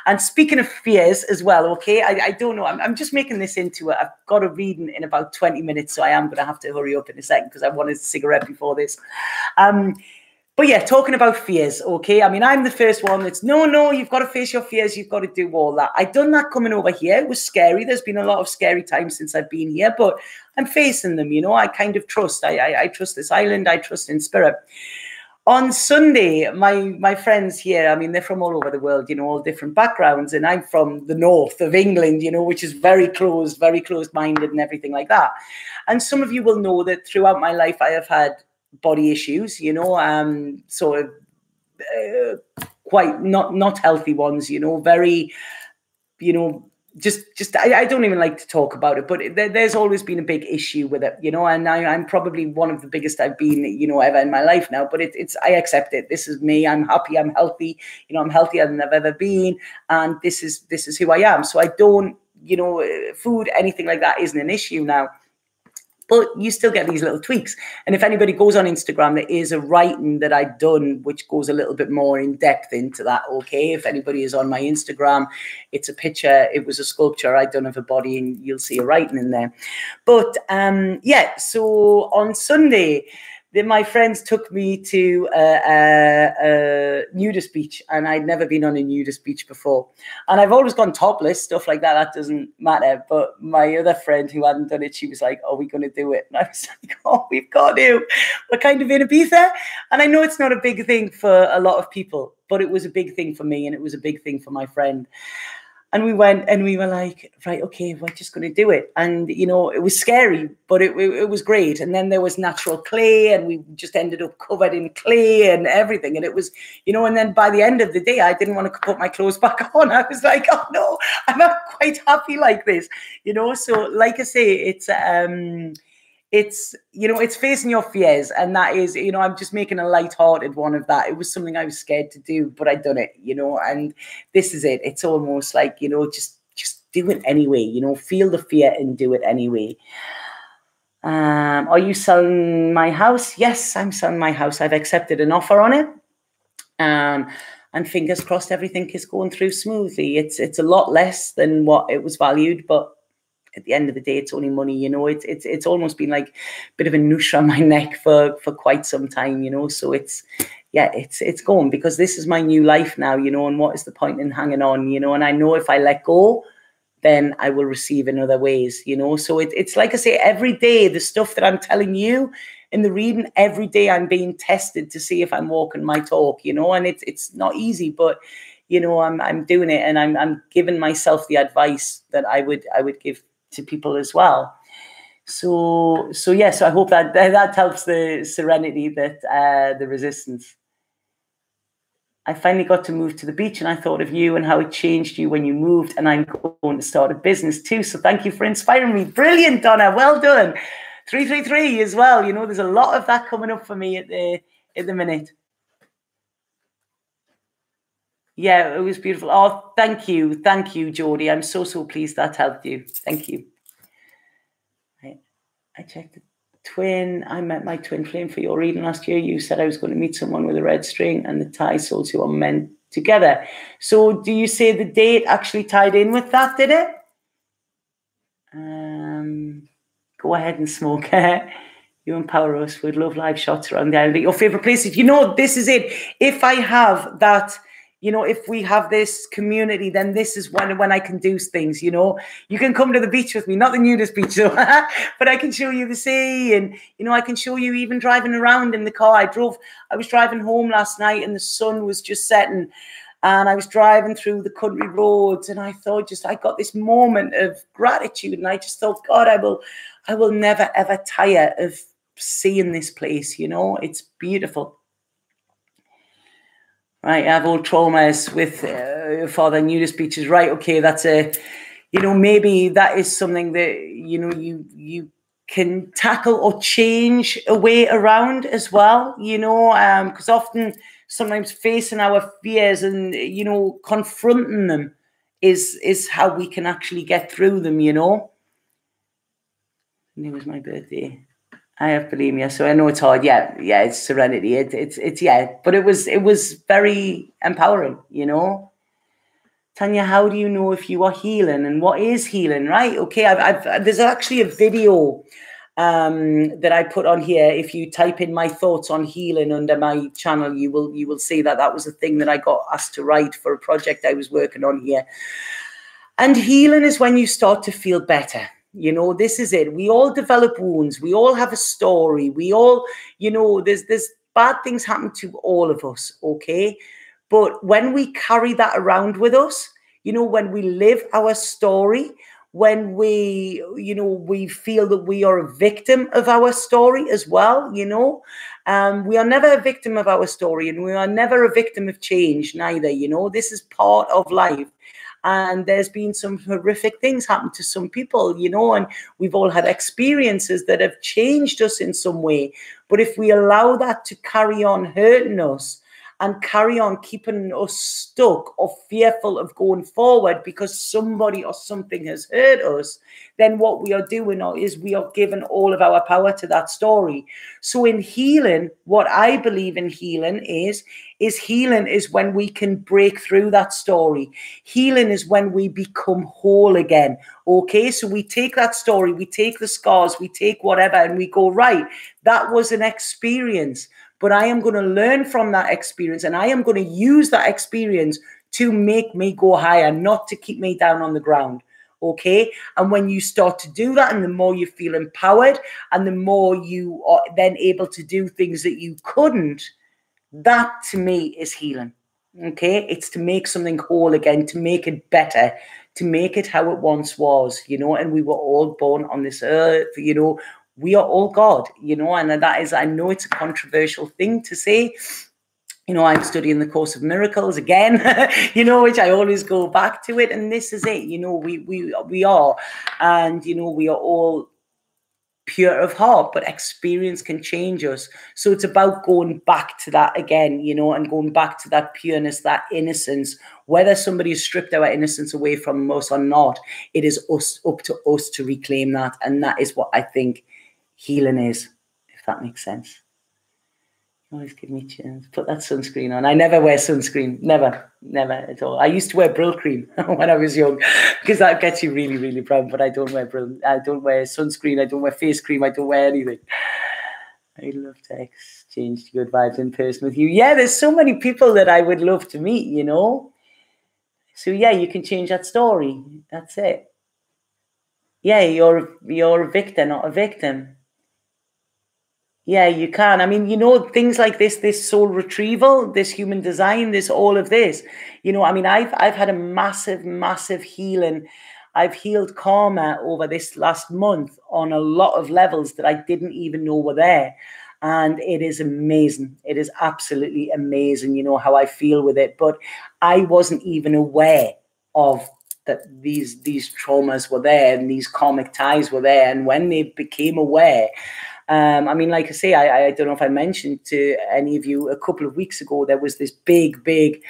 And speaking of fears as well, okay, I don't know. I'm just making this into it. I've got a reading in about 20 minutes, so I am going to have to hurry up in a second because I wanted a cigarette before this. But yeah, talking about fears, okay? I'm the first one that's, no, you've got to face your fears. You've got to do all that. I've done that coming over here. It was scary. There's been a lot of scary times since I've been here, but I'm facing them, I kind of trust. I trust this island. I trust in spirit. On Sunday, my friends here, they're from all over the world, all different backgrounds. And I'm from the north of England, which is very closed-minded and everything like that. And some of you will know that throughout my life, I have had body issues, sort of quite not healthy ones, very, just I don't even like to talk about it, but there's always been a big issue with it, and I'm probably one of the biggest I've been, ever in my life now, but it's I accept it. This is me. I'm happy. I'm healthy. I'm healthier than I've ever been. And this is who I am. So I don't, food, anything like that isn't an issue now. But you still get these little tweaks. And if anybody goes on Instagram, there is a writing that I've done, which goes a little bit more in depth into that. Okay. If anybody is on my Instagram, it's a picture. It was a sculpture I'd done of a body, and you'll see a writing in there. But yeah, so on Sunday, my friends took me to a nudist beach, and I'd never been on a nudist beach before. And I've always gone topless, stuff like that. That doesn't matter. But my other friend who hadn't done it, she was like, "Are we going to do it?" And I was like, "Oh, we've got to. We're kind of in Ibiza." And I know it's not a big thing for a lot of people, but it was a big thing for me, and it was a big thing for my friend. And we went and we were like, right, okay, we're just going to do it. And, you know, it was scary, but it was great. And then there was natural clay, and we just ended up covered in clay and everything. And it was, you know, and then by the end of the day, I didn't want to put my clothes back on. I was like, oh, no, I'm not quite happy like this, you know. So like I say, it's, you know, it's facing your fears. And that is, you know, I'm just making a lighthearted one of that. It was something I was scared to do, but I'd done it, you know, and this is it. It's almost like, you know, just do it anyway, you know, feel the fear and do it anyway. Are you selling my house? Yes, I'm selling my house. I've accepted an offer on it. And fingers crossed, everything is going through smoothly. It's a lot less than what it was valued, but at the end of the day, it's only money, you know. It's almost been like a bit of a noose around my neck for quite some time, you know. So it's going, because this is my new life now, you know. And what is the point in hanging on, you know? And I know if I let go, then I will receive in other ways, you know. So it's like I say, every day, the stuff that I'm telling you in the reading, every day I'm being tested to see if I'm walking my talk, you know. And it's not easy, but you know, I'm doing it, and I'm giving myself the advice that I would give to people as well. So I hope that helps the serenity, that the resistance. I finally got to move to the beach, and I thought of you and how it changed you when you moved, and I'm going to start a business too. So thank you for inspiring me. Brilliant, Donna. Well done. 333 as well. You know, there's a lot of that coming up for me at the minute. Yeah, it was beautiful. Oh, thank you, Jodie. I'm so pleased that helped you. Thank you. I checked the twin. I met my twin flame for your reading last year. You said I was going to meet someone with a red string, and the Thai souls who are meant together. So do you say the date actually tied in with that, did it? Go ahead and smoke. You empower us with love live shots around the island. Your favorite places. You know, this is it. If I have that, you know, if we have this community, then this is when I can do things, you know. You can come to the beach with me, not the nudist beach, though, but I can show you the sea, and, you know, I can show you even driving around in the car. I was driving home last night, and the sun was just setting, and I was driving through the country roads, and I thought, I got this moment of gratitude, and I just thought, God, I will never, ever tire of seeing this place, you know. It's beautiful. Right, I have old traumas with father nudist beaches. Right, okay, that's you know, maybe that is something that, you know, you can tackle or change a way around as well, you know, because sometimes facing our fears and, you know, confronting them is how we can actually get through them, you know. And it was my birthday. I have bulimia, so I know it's hard. Yeah, it's serenity. It's yeah, but it was very empowering, you know. Tanya, how do you know if you are healing, and what is healing? Right? Okay, there's actually a video that I put on here. If you type in my thoughts on healing under my channel, you will see that was a thing that I got asked to write for a project I was working on here. And healing is when you start to feel better. You know, this is it. We all develop wounds. We all have a story. We all, you know, there's bad things happen to all of us, okay? But when we carry that around with us, you know, when we live our story, when we, you know, we feel that we are a victim of our story as well, you know, we are never a victim of our story, and we are never a victim of change neither, you know. This is part of life. And there's been some horrific things happen to some people, you know, and we've all had experiences that have changed us in some way. But if we allow that to carry on hurting us, and carry on keeping us stuck or fearful of going forward because somebody or something has hurt us, then what we are doing is we are giving all of our power to that story. So in healing, what I believe in healing is healing is when we can break through that story. Healing is when we become whole again. Okay, so we take that story, we take the scars, we take whatever, and we go, right, that was an experience, but I am going to learn from that experience, and I am going to use that experience to make me go higher, not to keep me down on the ground. Okay, and when you start to do that, and the more you feel empowered, and the more you are then able to do things that you couldn't, that to me is healing. Okay, it's to make something whole again, to make it better, to make it how it once was, and we were all born on this earth, we are all God, and that is, I know it's a controversial thing to say. I'm studying the Course of Miracles again, which I always go back to it. And this is it, we are, and, we are all pure of heart, but experience can change us. So it's about going back to that again, and going back to that pureness, that innocence. Whether somebody has stripped our innocence away from us or not, it is up to us to reclaim that. And that is what I think healing is, if that makes sense. Always give me a chance. Put that sunscreen on. I never wear sunscreen. Never at all. I used to wear Brill cream when I was young because that gets you really, really brown. But I don't wear Brill. I don't wear sunscreen. I don't wear face cream. I don't wear anything. I'd love to exchange good vibes in person with you. Yeah, there's so many people that I would love to meet, So yeah, you can change that story. That's it. Yeah, you're a victor, not a victim. Yeah, you can. I mean, things like this soul retrieval, this human design, this all of this. I mean, I've had a massive, massive healing. I've healed karma over this last month on a lot of levels that I didn't even know were there. And it is amazing. It is absolutely amazing, how I feel with it. But I wasn't even aware of that these traumas were there and these karmic ties were there. And when they became aware, I mean, like I say, I don't know if I mentioned to any of you a couple of weeks ago, there was this big, big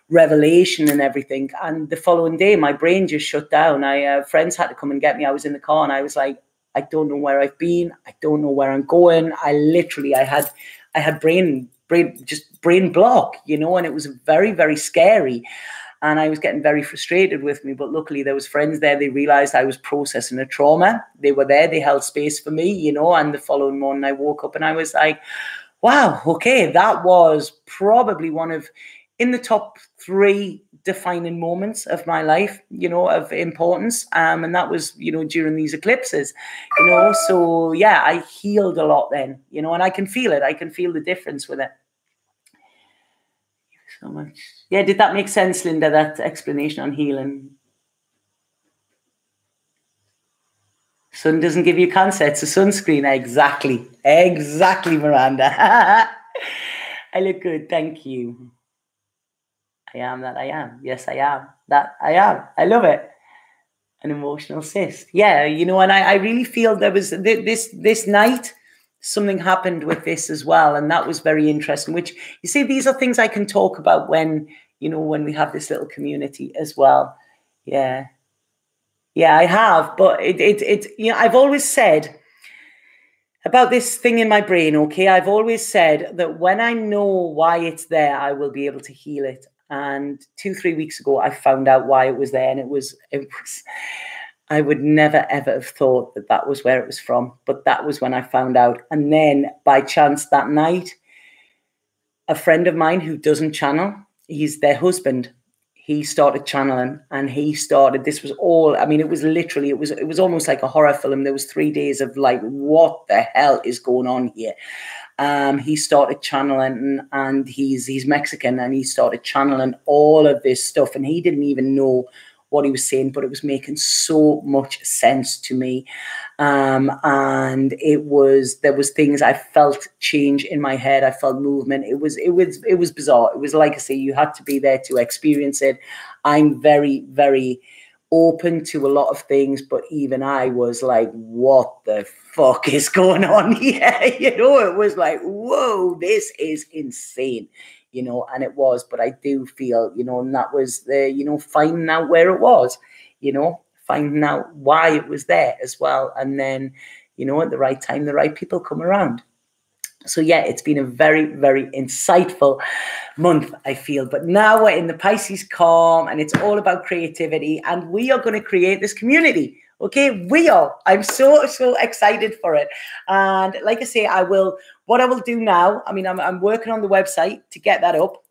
revelation and everything. And the following day, my brain just shut down. Friends had to come and get me. I was in the car and I was like, I don't know where I've been. I don't know where I'm going. I had brain block, and it was very, very scary. And I was getting very frustrated with me. But luckily, there was friends there. They realized I was processing a trauma. They were there. They held space for me, and the following morning, I woke up and I was like, wow, okay, that was probably one of, in the top 3 defining moments of my life, of importance. And that was, during these eclipses, So, yeah, I healed a lot then, and I can feel it. I can feel the difference with it. So much. Yeah, did that make sense, Linda, that explanation on healing? Sun doesn't give you cancer, it's a sunscreen. Exactly, Miranda. I look good, thank you. I am that I am. Yes, I am that I am. I love it. An emotional cyst. Yeah, and I really feel there was this night, something happened with this as well. And that was very interesting, which, you see, these are things I can talk about when we have this little community as well. Yeah. Yeah, I have. But I've always said about this thing in my brain, okay? I've always said that when I know why it's there, I will be able to heal it. And 2-3 weeks ago, I found out why it was there. And it was I would never, ever have thought that was where it was from. But that was when I found out. And then by chance that night, a friend of mine who doesn't channel, he's their husband. He started channeling and this was all, I mean, it was literally, it was almost like a horror film. There was 3 days of like, what the hell is going on here? He started channeling and he's Mexican and he started channeling all of this stuff and he didn't even know what he was saying, but it was making so much sense to me. And there was things I felt change in my head. I felt movement. It was bizarre. It was like I say, you had to be there to experience it. I'm very, very open to a lot of things, but even I was like, what the fuck is going on here? It was like, whoa, this is insane. you know, and it was, but I do feel, you know, and that was the, you know, finding out where it was, you know, finding out why it was there as well. And then, you know, at the right time, the right people come around. So yeah, it's been a very, very insightful month, I feel. But now we're in the Pisces calm and it's all about creativity, and we are going to create this community. Okay, we are. I'm so excited for it. And like I say, what I will do now, I mean, I'm working on the website to get that up.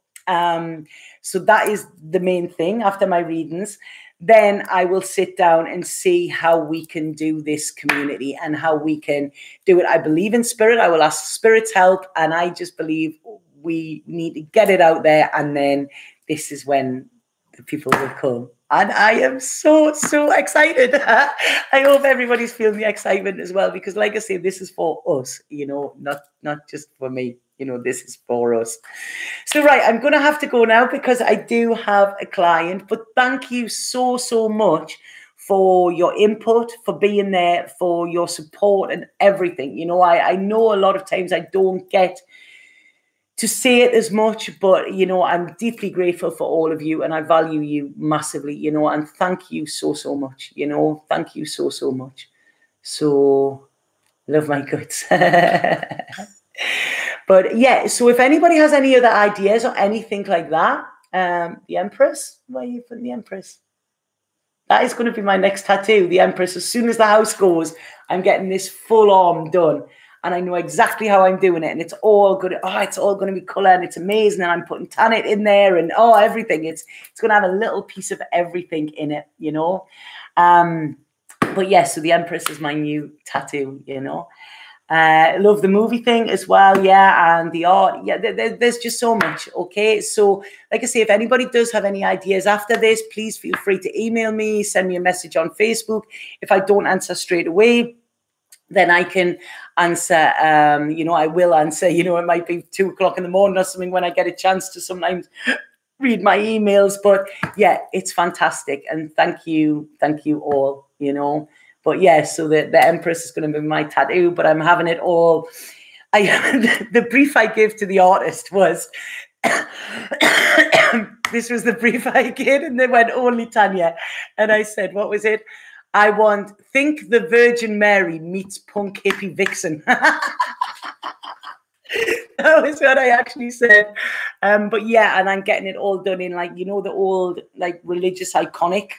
So that is the main thing after my readings. Then I will sit down and see how we can do this community and how we can do it. I believe in spirit. I will ask spirit's help. And I just believe we need to get it out there. And then this is when the people will come. And I am so excited. I hope everybody's feeling the excitement as well, because like I say, this is for us, you know, not just for me. You know, this is for us. So, right, I'm going to have to go now because I do have a client. But thank you so much for your input, for being there, for your support and everything. You know, I know a lot of times I don't get to say it as much, but, you know, I'm deeply grateful for all of you and I value you massively, you know, and thank you so much, you know, thank you so much. So, love my guts. But yeah, so if anybody has any other ideas or anything like that, the Empress, where are you putting the Empress? That is going to be my next tattoo, the Empress. As soon as the house goes, I'm getting this full arm done. And I know exactly how I'm doing it. And it's all good. Oh, it's all going to be colour and it's amazing. And I'm putting tannin in there and everything. It's going to have a little piece of everything in it, you know. But yeah, so the Empress is my new tattoo, you know. I love the movie thing as well, yeah, and the art. Yeah, there's just so much, okay? So, like I say, if anybody does have any ideas after this, please feel free to email me, send me a message on Facebook. If I don't answer straight away, then I can answer, you know, I will answer. You know, it might be 2 o'clock in the morning or something when I get a chance to sometimes read my emails. But, yeah, it's fantastic, and thank you all, you know. But yeah, so the Empress is going to be my tattoo, but I'm having it all. The brief I gave to the artist was, this was the brief I gave, and they went, only Tanya. And I said, what was it? I want, think the Virgin Mary meets punk hippie vixen. That was what I actually said. But yeah, and I'm getting it all done in, like, you know, the old, like, religious iconic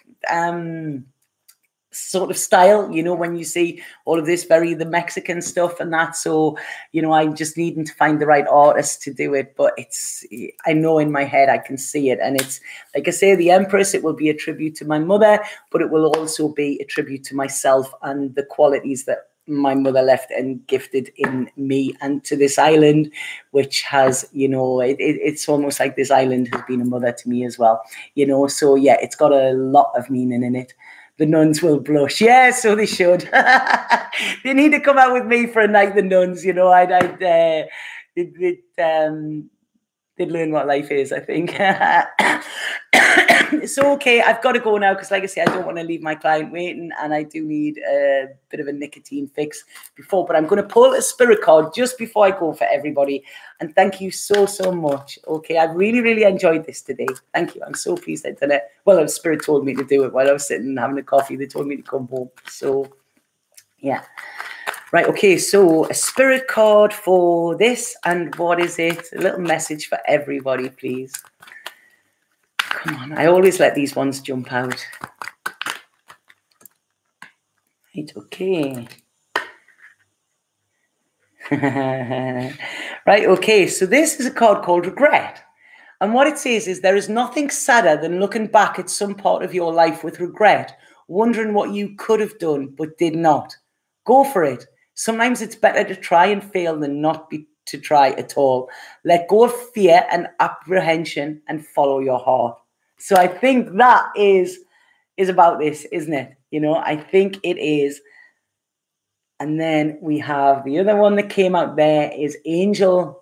sort of style, you know, when you see all of this the Mexican stuff and that. So, you know, I'm just needing to find the right artist to do it. But I know in my head I can see it. And it's, like I say, the Empress, it will be a tribute to my mother, but it will also be a tribute to myself and the qualities that my mother left and gifted in me and to this island, which has, you know, it's almost like this island has been a mother to me as well, you know. So yeah, it's got a lot of meaning in it. The nuns will blush. Yeah, so they should. They need to come out with me for a night, the nuns, you know. They'd learn what life is, I think. So, okay, I've got to go now because, like I say, I don't want to leave my client waiting, and I do need a bit of a nicotine fix before. But I'm going to pull a spirit card just before I go for everybody. And thank you so much. Okay, I really enjoyed this today. Thank you. I'm so pleased I've done it. Well, spirit told me to do it while I was sitting and having a coffee. They told me to come home. So, yeah. Right, okay, so a spirit card for this, and what is it? A little message for everybody, please. Come on, I always let these ones jump out. Right, okay. Right, okay, so this is a card called Regret. And what it says is, there is nothing sadder than looking back at some part of your life with regret, wondering what you could have done but did not. Go for it. Sometimes it's better to try and fail than not to try at all. Let go of fear and apprehension and follow your heart. So I think that is about this, isn't it? You know, I think it is. And then we have the other one that came out there is Angel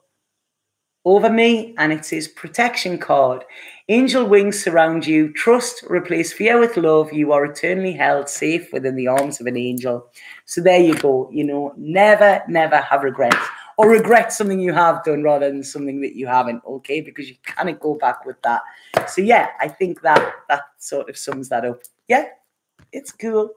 over me, and it says protection card. Angel wings surround you. Trust, replace fear with love. You are eternally held safe within the arms of an angel. So there you go. You know, never have regrets. or regret something you have done rather than something that you haven't, okay? Because you can't go back with that. So yeah, I think that sort of sums that up. Yeah, it's cool.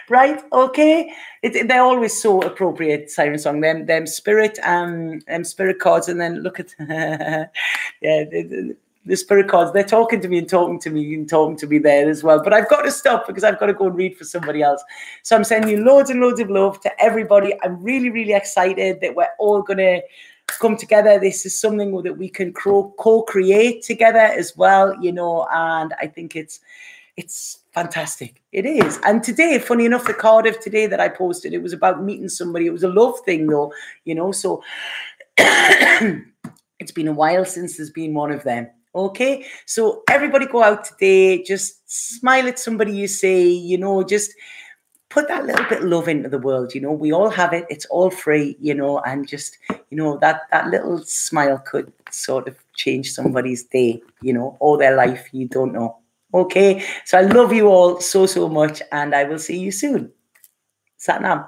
Right, okay. They're always so appropriate, siren song. Them spirit cards, and then look at yeah, the spirit cards. They're talking to me and talking to me and talking to me there as well. But I've got to stop because I've got to go and read for somebody else. So I'm sending you loads and loads of love to everybody. I'm really, really excited that we're all gonna come together. This is something that we can co-create together as well, you know, and I think it's fantastic. It is. And today, funny enough, the card of today that I posted, it was about meeting somebody. It was a love thing though, you know, so it's been a while since there's been one of them. Okay, so everybody go out today, just smile at somebody you see, you know, just put that little bit of love into the world, you know. We all have it, it's all free, you know, and just, you know, that little smile could sort of change somebody's day, you know, or their life, you don't know. Okay, so I love you all so much, and I will see you soon. Satnam.